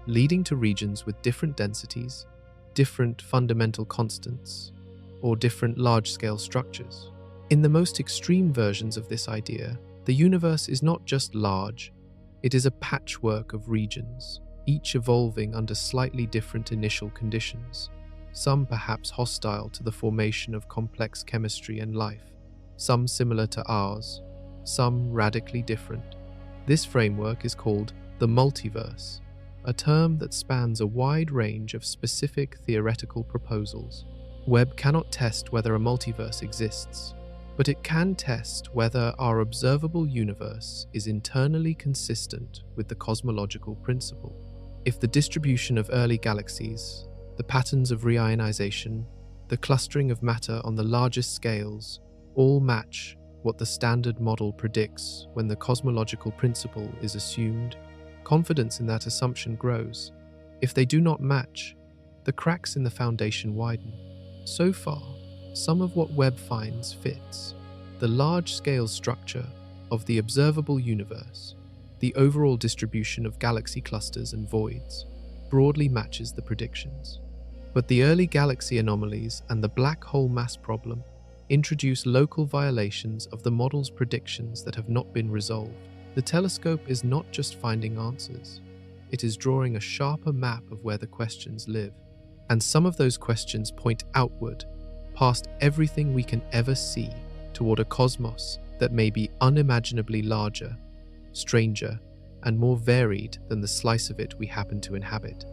leading to regions with different densities, different fundamental constants, or different large-scale structures. In the most extreme versions of this idea, the universe is not just large, it is a patchwork of regions, each evolving under slightly different initial conditions, some perhaps hostile to the formation of complex chemistry and life, some similar to ours, some radically different. This framework is called the multiverse, a term that spans a wide range of specific theoretical proposals. Webb cannot test whether a multiverse exists, but it can test whether our observable universe is internally consistent with the cosmological principle. If the distribution of early galaxies, the patterns of reionization, the clustering of matter on the largest scales, all match what the standard model predicts when the cosmological principle is assumed, confidence in that assumption grows. If they do not match, the cracks in the foundation widen. So far, some of what Webb finds fits. The large-scale structure of the observable universe, the overall distribution of galaxy clusters and voids, broadly matches the predictions. But the early galaxy anomalies and the black hole mass problem introduce local violations of the model's predictions that have not been resolved. The telescope is not just finding answers, it is drawing a sharper map of where the questions live. And some of those questions point outward, past everything we can ever see, toward a cosmos that may be unimaginably larger, stranger, and more varied than the slice of it we happen to inhabit.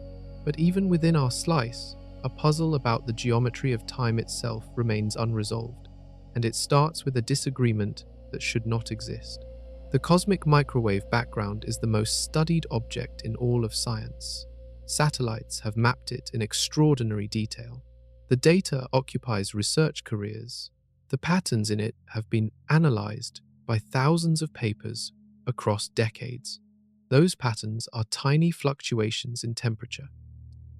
But even within our slice, a puzzle about the geometry of time itself remains unresolved, and it starts with a disagreement that should not exist. The cosmic microwave background is the most studied object in all of science. Satellites have mapped it in extraordinary detail. The data occupies research careers. The patterns in it have been analyzed by thousands of papers across decades. Those patterns are tiny fluctuations in temperature.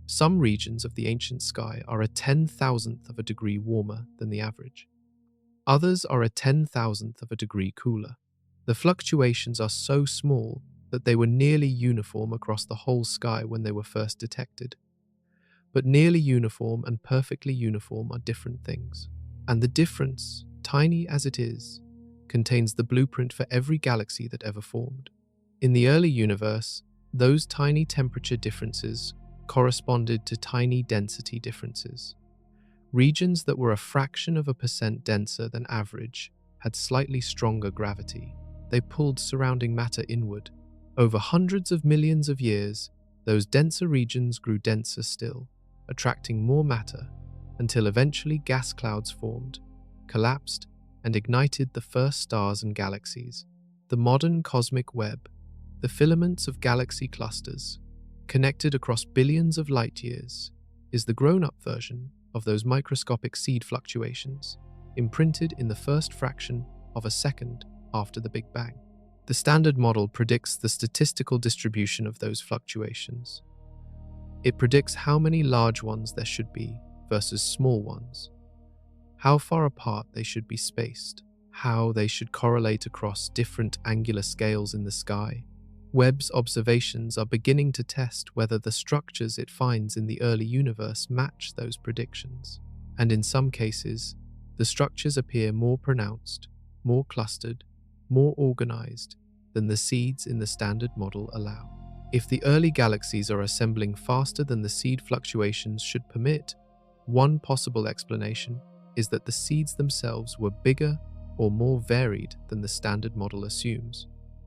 Some regions of the ancient sky are a 10,000th of a degree warmer than the average. Others are a 10,000th of a degree cooler. The fluctuations are so small that they were nearly uniform across the whole sky when they were first detected. But nearly uniform and perfectly uniform are different things. And the difference, tiny as it is, contains the blueprint for every galaxy that ever formed. In the early universe, those tiny temperature differences corresponded to tiny density differences. Regions that were a fraction of a percent denser than average had slightly stronger gravity. They pulled surrounding matter inward. Over hundreds of millions of years, those denser regions grew denser still, attracting more matter, until eventually gas clouds formed, collapsed, and ignited the first stars and galaxies. The modern cosmic web, the filaments of galaxy clusters, connected across billions of light years, is the grown-up version of those microscopic seed fluctuations, imprinted in the first fraction of a second after the Big Bang. The Standard Model predicts the statistical distribution of those fluctuations. It predicts how many large ones there should be versus small ones, how far apart they should be spaced, how they should correlate across different angular scales in the sky. Webb's observations are beginning to test whether the structures it finds in the early universe match those predictions. And in some cases, the structures appear more pronounced, more clustered, more organized than the seeds in the Standard Model allow. If the early galaxies are assembling faster than the seed fluctuations should permit, one possible explanation is that the seeds themselves were bigger or more varied than the Standard Model assumes.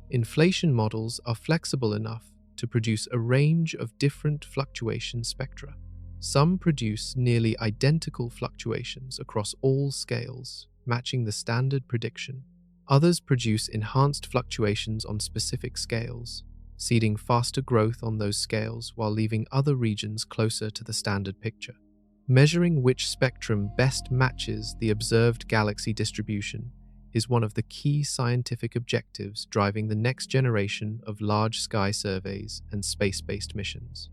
Inflation models are flexible enough to produce a range of different fluctuation spectra. Some produce nearly identical fluctuations across all scales, matching the standard prediction. Others produce enhanced fluctuations on specific scales, seeding faster growth on those scales while leaving other regions closer to the standard picture. Measuring which spectrum best matches the observed galaxy distribution is one of the key scientific objectives driving the next generation of large sky surveys and space-based missions.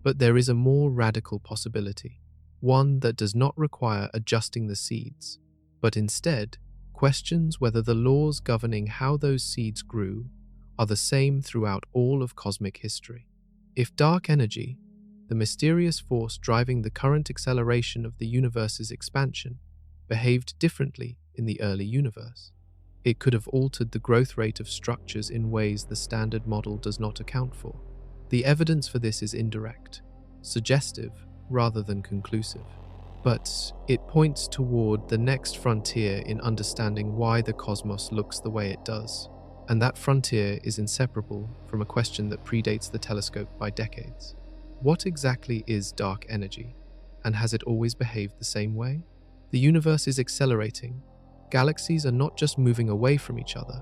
But there is a more radical possibility, one that does not require adjusting the seeds, but instead questions whether the laws governing how those seeds grew are the same throughout all of cosmic history. If dark energy, the mysterious force driving the current acceleration of the universe's expansion, behaved differently in the early universe, it could have altered the growth rate of structures in ways the Standard Model does not account for. The evidence for this is indirect, suggestive rather than conclusive, but it points toward the next frontier in understanding why the cosmos looks the way it does, and that frontier is inseparable from a question that predates the telescope by decades. What exactly is dark energy, and has it always behaved the same way? The universe is accelerating. Galaxies are not just moving away from each other,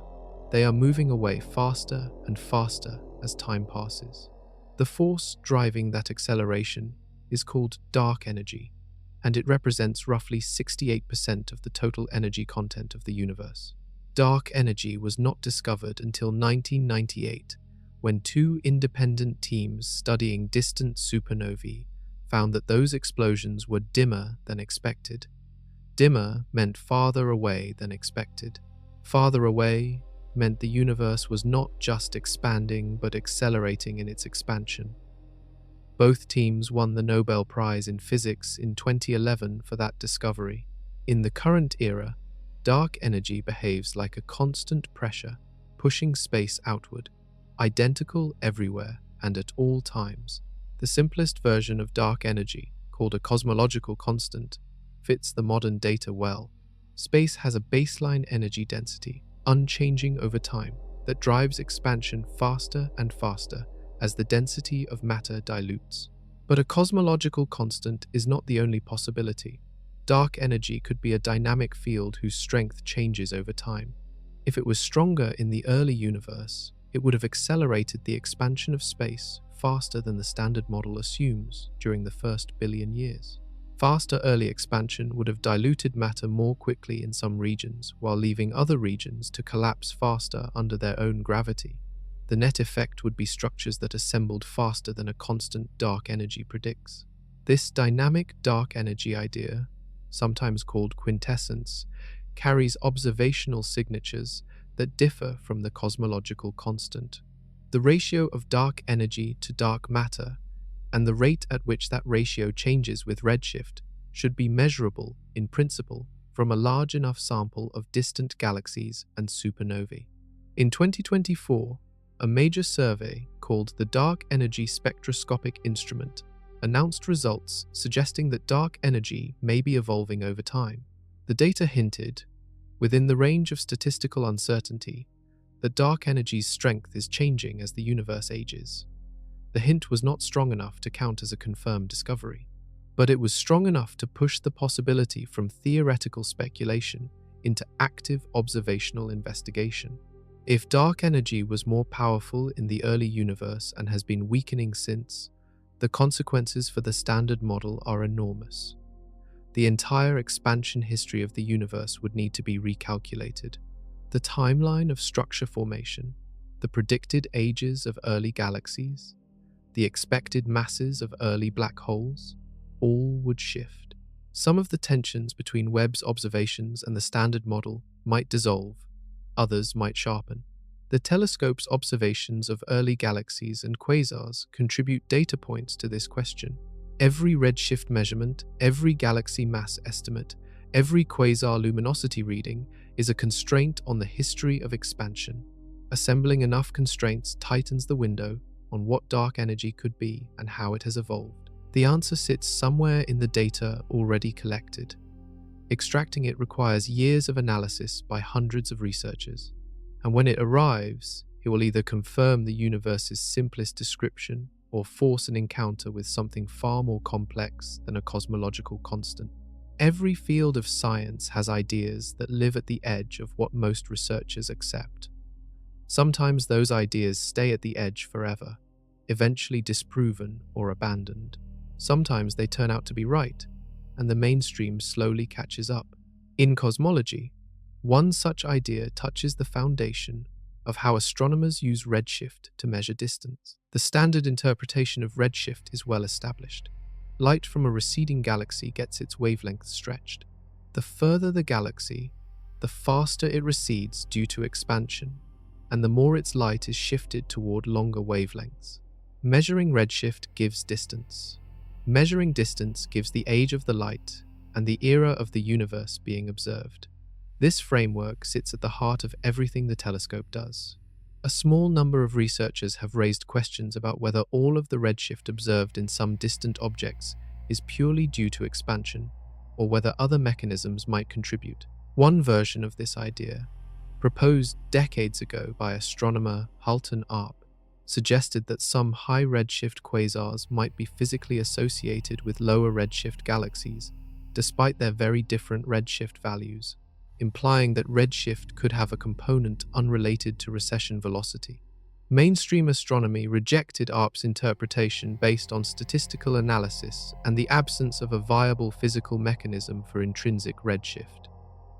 they are moving away faster and faster as time passes. The force driving that acceleration is called dark energy, and it represents roughly 68% of the total energy content of the universe. Dark energy was not discovered until 1998, when two independent teams studying distant supernovae found that those explosions were dimmer than expected. Dimmer meant farther away than expected. Farther away meant the universe was not just expanding but accelerating in its expansion. Both teams won the Nobel Prize in Physics in 2011 for that discovery. In the current era, dark energy behaves like a constant pressure, pushing space outward, identical everywhere and at all times. The simplest version of dark energy, called a cosmological constant, fits the modern data well. Space has a baseline energy density, unchanging over time, that drives expansion faster and faster as the density of matter dilutes. But a cosmological constant is not the only possibility. Dark energy could be a dynamic field whose strength changes over time. If it was stronger in the early universe, it would have accelerated the expansion of space faster than the Standard Model assumes during the first billion years. Faster early expansion would have diluted matter more quickly in some regions, while leaving other regions to collapse faster under their own gravity. The net effect would be structures that assembled faster than a constant dark energy predicts. This dynamic dark energy idea, sometimes called quintessence, carries observational signatures that differ from the cosmological constant. The ratio of dark energy to dark matter and the rate at which that ratio changes with redshift should be measurable, in principle, from a large enough sample of distant galaxies and supernovae. In 2024, a major survey called the Dark Energy Spectroscopic Instrument announced results suggesting that dark energy may be evolving over time. The data hinted, within the range of statistical uncertainty, that dark energy's strength is changing as the universe ages. The hint was not strong enough to count as a confirmed discovery, but it was strong enough to push the possibility from theoretical speculation into active observational investigation. If dark energy was more powerful in the early universe and has been weakening since, the consequences for the standard model are enormous. The entire expansion history of the universe would need to be recalculated. The timeline of structure formation, the predicted ages of early galaxies, the expected masses of early black holes, all would shift. Some of the tensions between Webb's observations and the standard model might dissolve, others might sharpen. The telescope's observations of early galaxies and quasars contribute data points to this question. Every redshift measurement, every galaxy mass estimate, every quasar luminosity reading is a constraint on the history of expansion. Assembling enough constraints tightens the window on what dark energy could be and how it has evolved. The answer sits somewhere in the data already collected. Extracting it requires years of analysis by hundreds of researchers. And when it arrives, it will either confirm the universe's simplest description or force an encounter with something far more complex than a cosmological constant. Every field of science has ideas that live at the edge of what most researchers accept. Sometimes those ideas stay at the edge forever, eventually disproven or abandoned. Sometimes they turn out to be right, and the mainstream slowly catches up. In cosmology, one such idea touches the foundation of how astronomers use redshift to measure distance. The standard interpretation of redshift is well established. Light from a receding galaxy gets its wavelength stretched. The further the galaxy, the faster it recedes due to expansion, and the more its light is shifted toward longer wavelengths. Measuring redshift gives distance. Measuring distance gives the age of the light and the era of the universe being observed. This framework sits at the heart of everything the telescope does. A small number of researchers have raised questions about whether all of the redshift observed in some distant objects is purely due to expansion, or whether other mechanisms might contribute. One version of this idea, proposed decades ago by astronomer Halton Arp, suggested that some high redshift quasars might be physically associated with lower redshift galaxies, despite their very different redshift values, implying that redshift could have a component unrelated to recession velocity. Mainstream astronomy rejected Arp's interpretation based on statistical analysis and the absence of a viable physical mechanism for intrinsic redshift.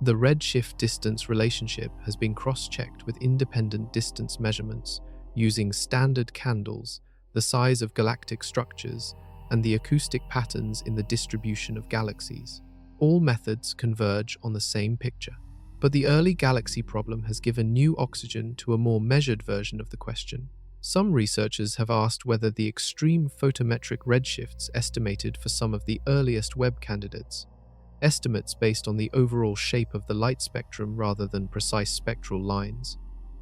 The redshift-distance relationship has been cross-checked with independent distance measurements using standard candles, the size of galactic structures, and the acoustic patterns in the distribution of galaxies. All methods converge on the same picture. But the early galaxy problem has given new oxygen to a more measured version of the question. Some researchers have asked whether the extreme photometric redshifts estimated for some of the earliest Webb candidates, estimates based on the overall shape of the light spectrum rather than precise spectral lines,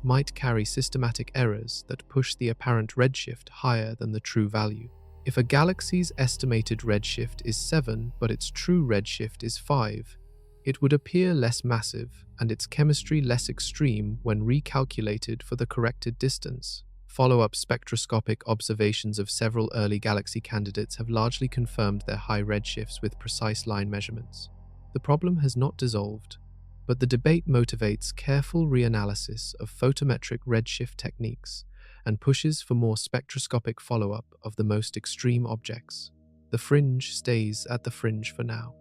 might carry systematic errors that push the apparent redshift higher than the true value. If a galaxy's estimated redshift is 7 but its true redshift is 5, it would appear less massive and its chemistry less extreme when recalculated for the corrected distance. Follow-up spectroscopic observations of several early galaxy candidates have largely confirmed their high redshifts with precise line measurements. The problem has not dissolved, but the debate motivates careful reanalysis of photometric redshift techniques and pushes for more spectroscopic follow-up of the most extreme objects. The fringe stays at the fringe for now,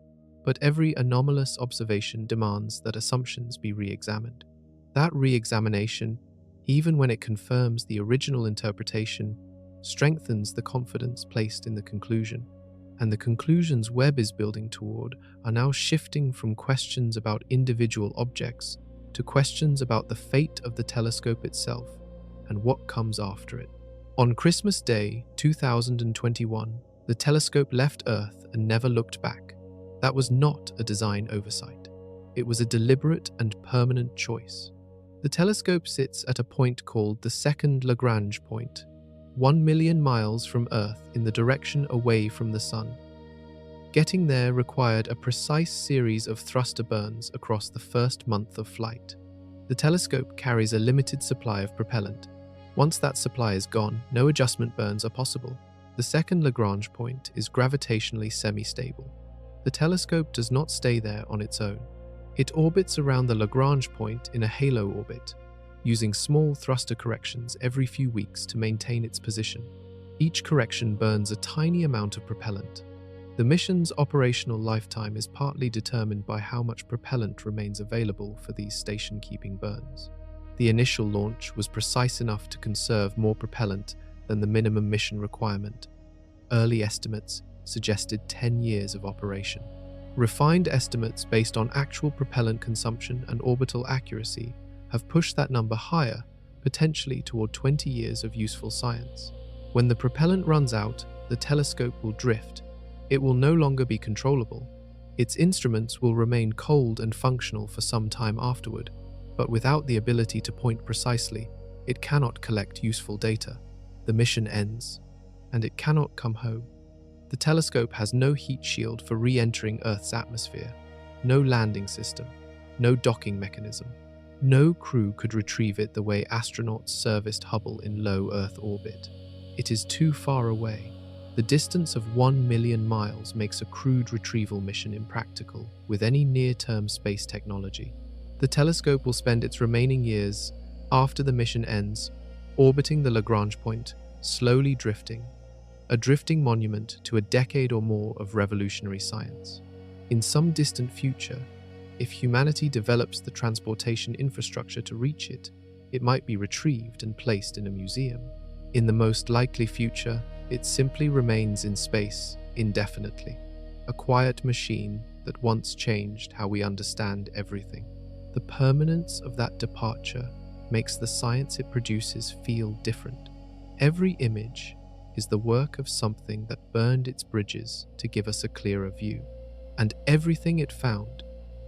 but every anomalous observation demands that assumptions be re-examined. That re-examination even when it confirms the original interpretation, strengthens the confidence placed in the conclusion. And the conclusions Webb is building toward are now shifting from questions about individual objects to questions about the fate of the telescope itself and what comes after it. On Christmas Day 2021, the telescope left Earth and never looked back. That was not a design oversight. It was a deliberate and permanent choice. The telescope sits at a point called the second Lagrange point, 1 million miles from Earth in the direction away from the Sun. Getting there required a precise series of thruster burns across the first month of flight. The telescope carries a limited supply of propellant. Once that supply is gone, no adjustment burns are possible. The second Lagrange point is gravitationally semi-stable. The telescope does not stay there on its own. It orbits around the Lagrange point in a halo orbit, using small thruster corrections every few weeks to maintain its position. Each correction burns a tiny amount of propellant. The mission's operational lifetime is partly determined by how much propellant remains available for these station-keeping burns. The initial launch was precise enough to conserve more propellant than the minimum mission requirement. Early estimates suggested 10 years of operation. Refined estimates based on actual propellant consumption and orbital accuracy have pushed that number higher, potentially toward 20 years of useful science. When the propellant runs out, the telescope will drift. It will no longer be controllable. Its instruments will remain cold and functional for some time afterward, but without the ability to point precisely, it cannot collect useful data. The mission ends, and it cannot come home. The telescope has no heat shield for re-entering Earth's atmosphere, no landing system, no docking mechanism. No crew could retrieve it the way astronauts serviced Hubble in low Earth orbit. It is too far away. The distance of 1 million miles makes a crewed retrieval mission impractical with any near-term space technology. The telescope will spend its remaining years, after the mission ends, orbiting the Lagrange point, slowly drifting, a drifting monument to a decade or more of revolutionary science. In some distant future, if humanity develops the transportation infrastructure to reach it, it might be retrieved and placed in a museum. In the most likely future, it simply remains in space indefinitely, a quiet machine that once changed how we understand everything. The permanence of that departure makes the science it produces feel different. Every image is the work of something that burned its bridges to give us a clearer view. And everything it found,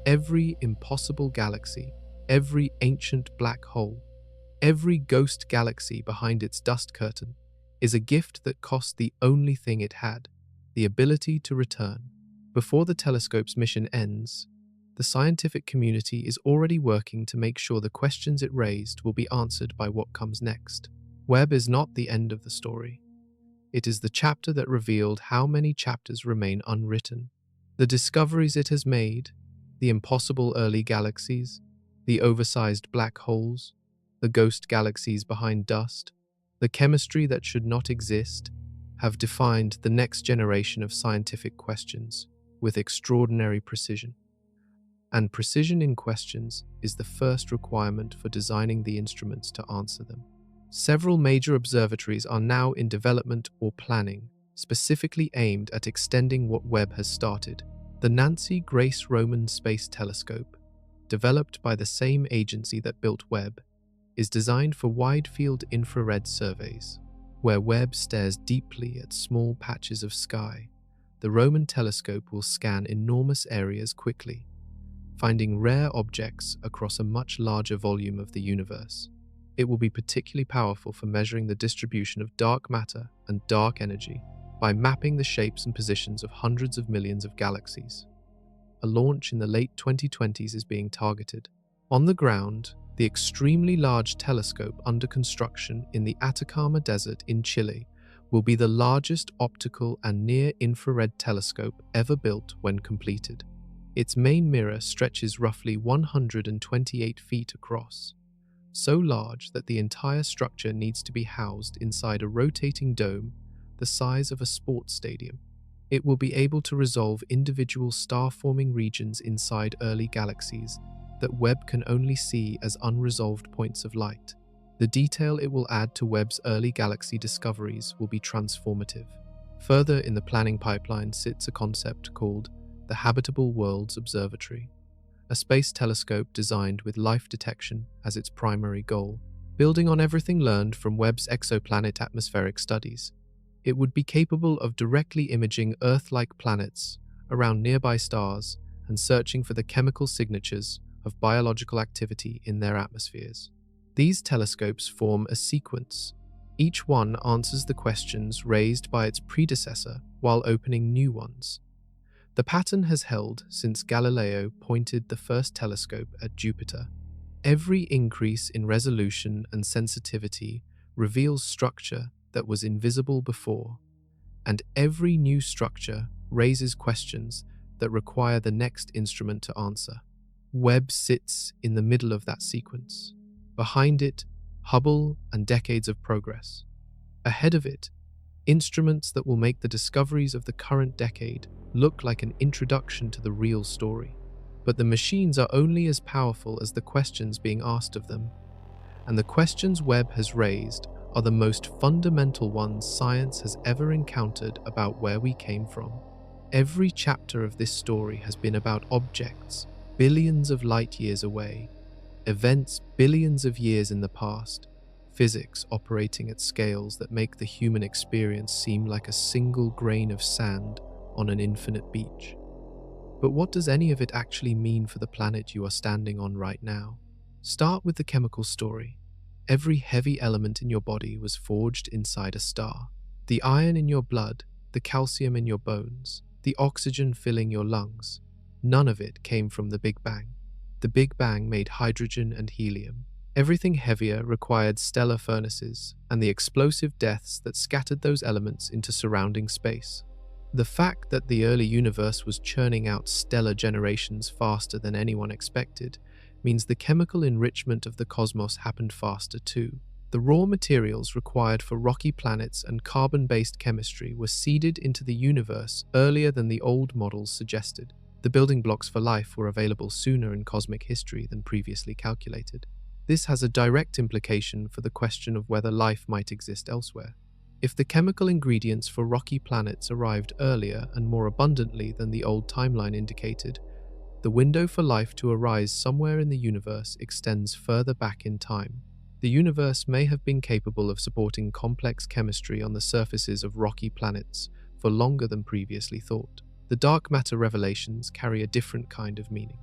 every impossible galaxy, every ancient black hole, every ghost galaxy behind its dust curtain, is a gift that cost the only thing it had, the ability to return. Before the telescope's mission ends, the scientific community is already working to make sure the questions it raised will be answered by what comes next. Webb is not the end of the story. It is the chapter that revealed how many chapters remain unwritten. The discoveries it has made, the impossible early galaxies, the oversized black holes, the ghost galaxies behind dust, the chemistry that should not exist, have defined the next generation of scientific questions with extraordinary precision. And precision in questions is the first requirement for designing the instruments to answer them. Several major observatories are now in development or planning, specifically aimed at extending what Webb has started. The Nancy Grace Roman Space Telescope, developed by the same agency that built Webb, is designed for wide-field infrared surveys. Where Webb stares deeply at small patches of sky, the Roman telescope will scan enormous areas quickly, finding rare objects across a much larger volume of the universe. It will be particularly powerful for measuring the distribution of dark matter and dark energy by mapping the shapes and positions of hundreds of millions of galaxies. A launch in the late 2020s is being targeted. On the ground, the extremely large telescope under construction in the Atacama Desert in Chile will be the largest optical and near-infrared telescope ever built when completed. Its main mirror stretches roughly 128 feet across, so large that the entire structure needs to be housed inside a rotating dome the size of a sports stadium. It will be able to resolve individual star-forming regions inside early galaxies that Webb can only see as unresolved points of light. The detail it will add to Webb's early galaxy discoveries will be transformative. Further in the planning pipeline sits a concept called the Habitable Worlds Observatory, a space telescope designed with life detection as its primary goal. Building on everything learned from Webb's exoplanet atmospheric studies, it would be capable of directly imaging Earth-like planets around nearby stars and searching for the chemical signatures of biological activity in their atmospheres. These telescopes form a sequence. Each one answers the questions raised by its predecessor while opening new ones. The pattern has held since Galileo pointed the first telescope at Jupiter. Every increase in resolution and sensitivity reveals structure that was invisible before, and every new structure raises questions that require the next instrument to answer. Webb sits in the middle of that sequence. Behind it, Hubble and decades of progress. Ahead of it, instruments that will make the discoveries of the current decade look like an introduction to the real story. But the machines are only as powerful as the questions being asked of them. And the questions Webb has raised are the most fundamental ones science has ever encountered about where we came from. Every chapter of this story has been about objects billions of light years away, events billions of years in the past, physics operating at scales that make the human experience seem like a single grain of sand on an infinite beach. But what does any of it actually mean for the planet you are standing on right now? Start with the chemical story. Every heavy element in your body was forged inside a star. The iron in your blood, the calcium in your bones, the oxygen filling your lungs. None of it came from the Big Bang. The Big Bang made hydrogen and helium. Everything heavier required stellar furnaces and the explosive deaths that scattered those elements into surrounding space. The fact that the early universe was churning out stellar generations faster than anyone expected means the chemical enrichment of the cosmos happened faster too. The raw materials required for rocky planets and carbon-based chemistry were seeded into the universe earlier than the old models suggested. The building blocks for life were available sooner in cosmic history than previously calculated. This has a direct implication for the question of whether life might exist elsewhere. If the chemical ingredients for rocky planets arrived earlier and more abundantly than the old timeline indicated, the window for life to arise somewhere in the universe extends further back in time. The universe may have been capable of supporting complex chemistry on the surfaces of rocky planets for longer than previously thought. The dark matter revelations carry a different kind of meaning.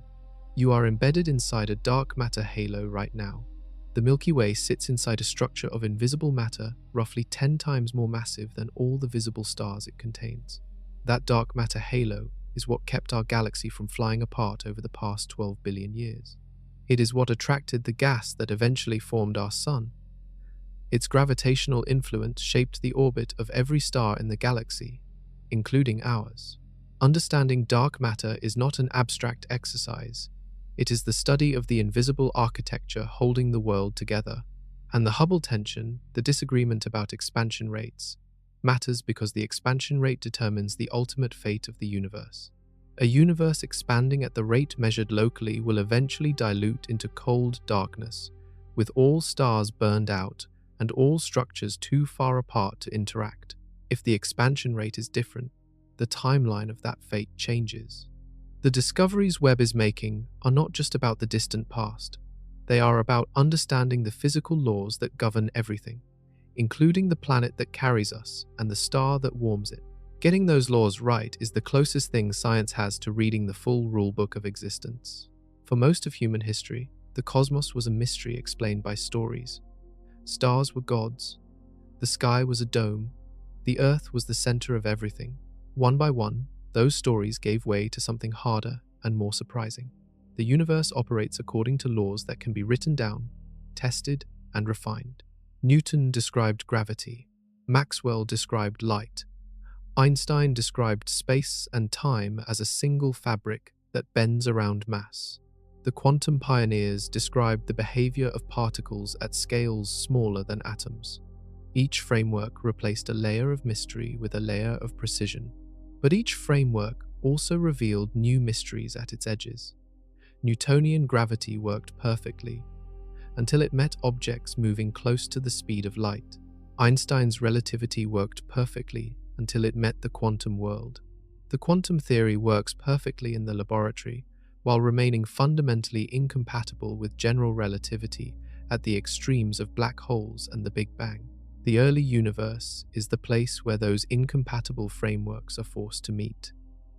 You are embedded inside a dark matter halo right now. The Milky Way sits inside a structure of invisible matter roughly 10 times more massive than all the visible stars it contains. That dark matter halo is what kept our galaxy from flying apart over the past 12 billion years. It is what attracted the gas that eventually formed our sun. Its gravitational influence shaped the orbit of every star in the galaxy, including ours. Understanding dark matter is not an abstract exercise. It is the study of the invisible architecture holding the world together. And the Hubble tension, the disagreement about expansion rates, matters because the expansion rate determines the ultimate fate of the universe. A universe expanding at the rate measured locally will eventually dilute into cold darkness, with all stars burned out and all structures too far apart to interact. If the expansion rate is different, the timeline of that fate changes. The discoveries Webb is making are not just about the distant past. They are about understanding the physical laws that govern everything, including the planet that carries us and the star that warms it. Getting those laws right is the closest thing science has to reading the full rulebook of existence. For most of human history, the cosmos was a mystery explained by stories. Stars were gods. The sky was a dome. The earth was the center of everything. One by one, those stories gave way to something harder and more surprising. The universe operates according to laws that can be written down, tested, and refined. Newton described gravity. Maxwell described light. Einstein described space and time as a single fabric that bends around mass. The quantum pioneers described the behavior of particles at scales smaller than atoms. Each framework replaced a layer of mystery with a layer of precision. But each framework also revealed new mysteries at its edges. Newtonian gravity worked perfectly. until it met objects moving close to the speed of light. Einstein's relativity worked perfectly until it met the quantum world. The quantum theory works perfectly in the laboratory, while remaining fundamentally incompatible with general relativity at the extremes of black holes and the Big Bang. The early universe is the place where those incompatible frameworks are forced to meet.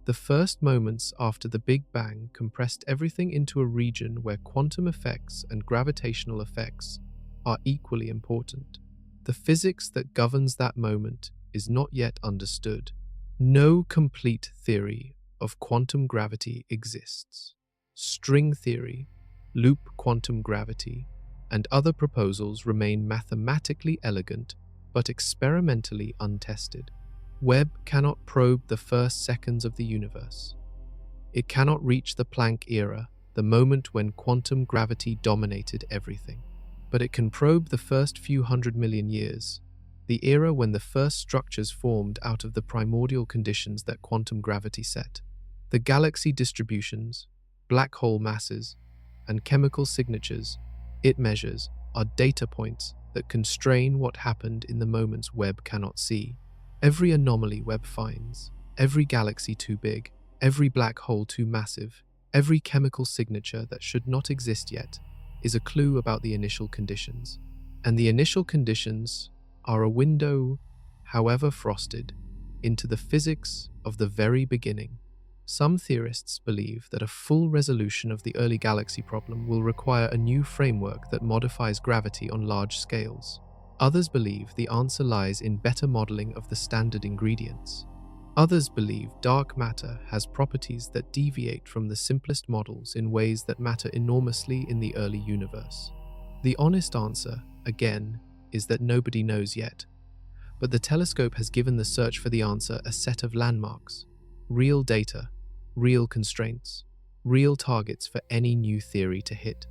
The first moments after the Big Bang compressed everything into a region where quantum effects and gravitational effects are equally important. The physics that governs that moment is not yet understood. No complete theory of quantum gravity exists. String theory, loop quantum gravity, and other proposals remain mathematically elegant but experimentally untested. Webb cannot probe the first seconds of the universe. It cannot reach the Planck era, the moment when quantum gravity dominated everything. But it can probe the first few 100 million years, the era when the first structures formed out of the primordial conditions that quantum gravity set. The galaxy distributions, black hole masses, and chemical signatures it measures are data points that constrain what happened in the moments Webb cannot see. Every anomaly Webb finds, every galaxy too big, every black hole too massive, every chemical signature that should not exist yet, is a clue about the initial conditions. And the initial conditions are a window, however frosted, into the physics of the very beginning. Some theorists believe that a full resolution of the early galaxy problem will require a new framework that modifies gravity on large scales. Others believe the answer lies in better modeling of the standard ingredients. Others believe dark matter has properties that deviate from the simplest models in ways that matter enormously in the early universe. The honest answer, again, is that nobody knows yet. But the telescope has given the search for the answer a set of landmarks, real data, real constraints, real targets for any new theory to hit.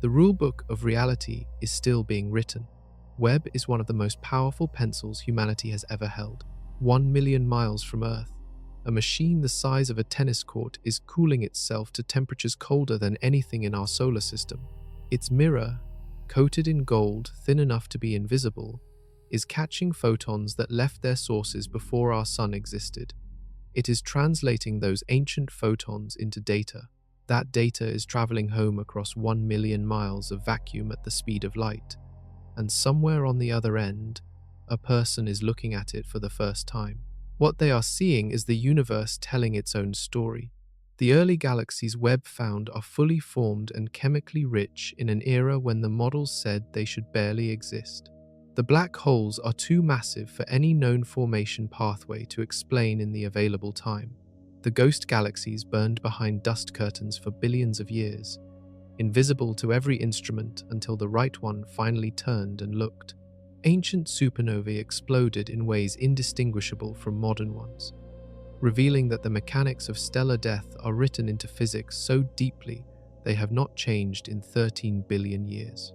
The rulebook of reality is still being written. Webb is one of the most powerful pencils humanity has ever held. 1 million miles from Earth, a machine the size of a tennis court is cooling itself to temperatures colder than anything in our solar system. Its mirror, coated in gold thin enough to be invisible, is catching photons that left their sources before our sun existed. It is translating those ancient photons into data. That data is traveling home across 1 million miles of vacuum at the speed of light. And somewhere on the other end, a person is looking at it for the first time. What they are seeing is the universe telling its own story. The early galaxies Webb found are fully formed and chemically rich in an era when the models said they should barely exist. The black holes are too massive for any known formation pathway to explain in the available time. The ghost galaxies burned behind dust curtains for billions of years, invisible to every instrument until the right one finally turned and looked. Ancient supernovae exploded in ways indistinguishable from modern ones, revealing that the mechanics of stellar death are written into physics so deeply they have not changed in 13 billion years.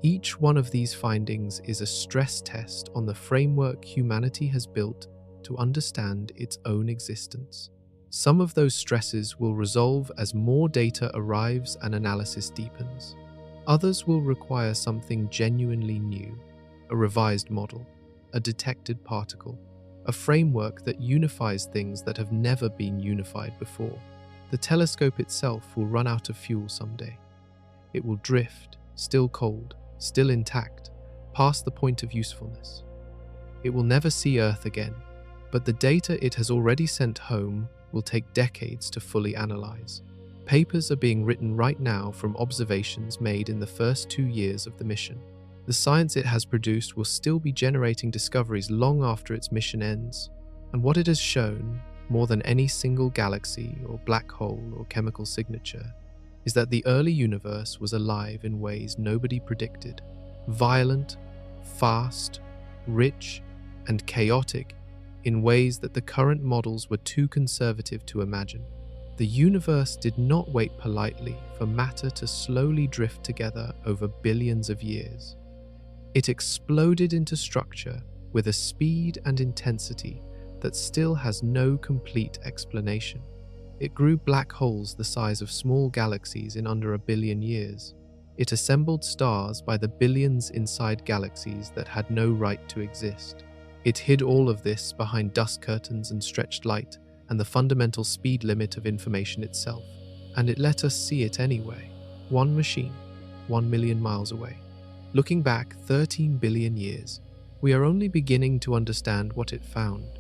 Each one of these findings is a stress test on the framework humanity has built to understand its own existence. Some of those stresses will resolve as more data arrives and analysis deepens. Others will require something genuinely new, a revised model, a detected particle, a framework that unifies things that have never been unified before. The telescope itself will run out of fuel someday. It will drift, still cold, still intact, past the point of usefulness. It will never see Earth again, but the data it has already sent home will take decades to fully analyze. Papers are being written right now from observations made in the first 2 years of the mission. The science it has produced will still be generating discoveries long after its mission ends, and what it has shown, more than any single galaxy or black hole or chemical signature, is that the early universe was alive in ways nobody predicted. Violent, fast, rich, and chaotic in ways that the current models were too conservative to imagine. The universe did not wait politely for matter to slowly drift together over billions of years. It exploded into structure with a speed and intensity that still has no complete explanation. It grew black holes the size of small galaxies in under 1 billion years. It assembled stars by the billions inside galaxies that had no right to exist. It hid all of this behind dust curtains and stretched light and the fundamental speed limit of information itself. And it let us see it anyway. One machine, 1 million miles away. Looking back 13 billion years, we are only beginning to understand what it found.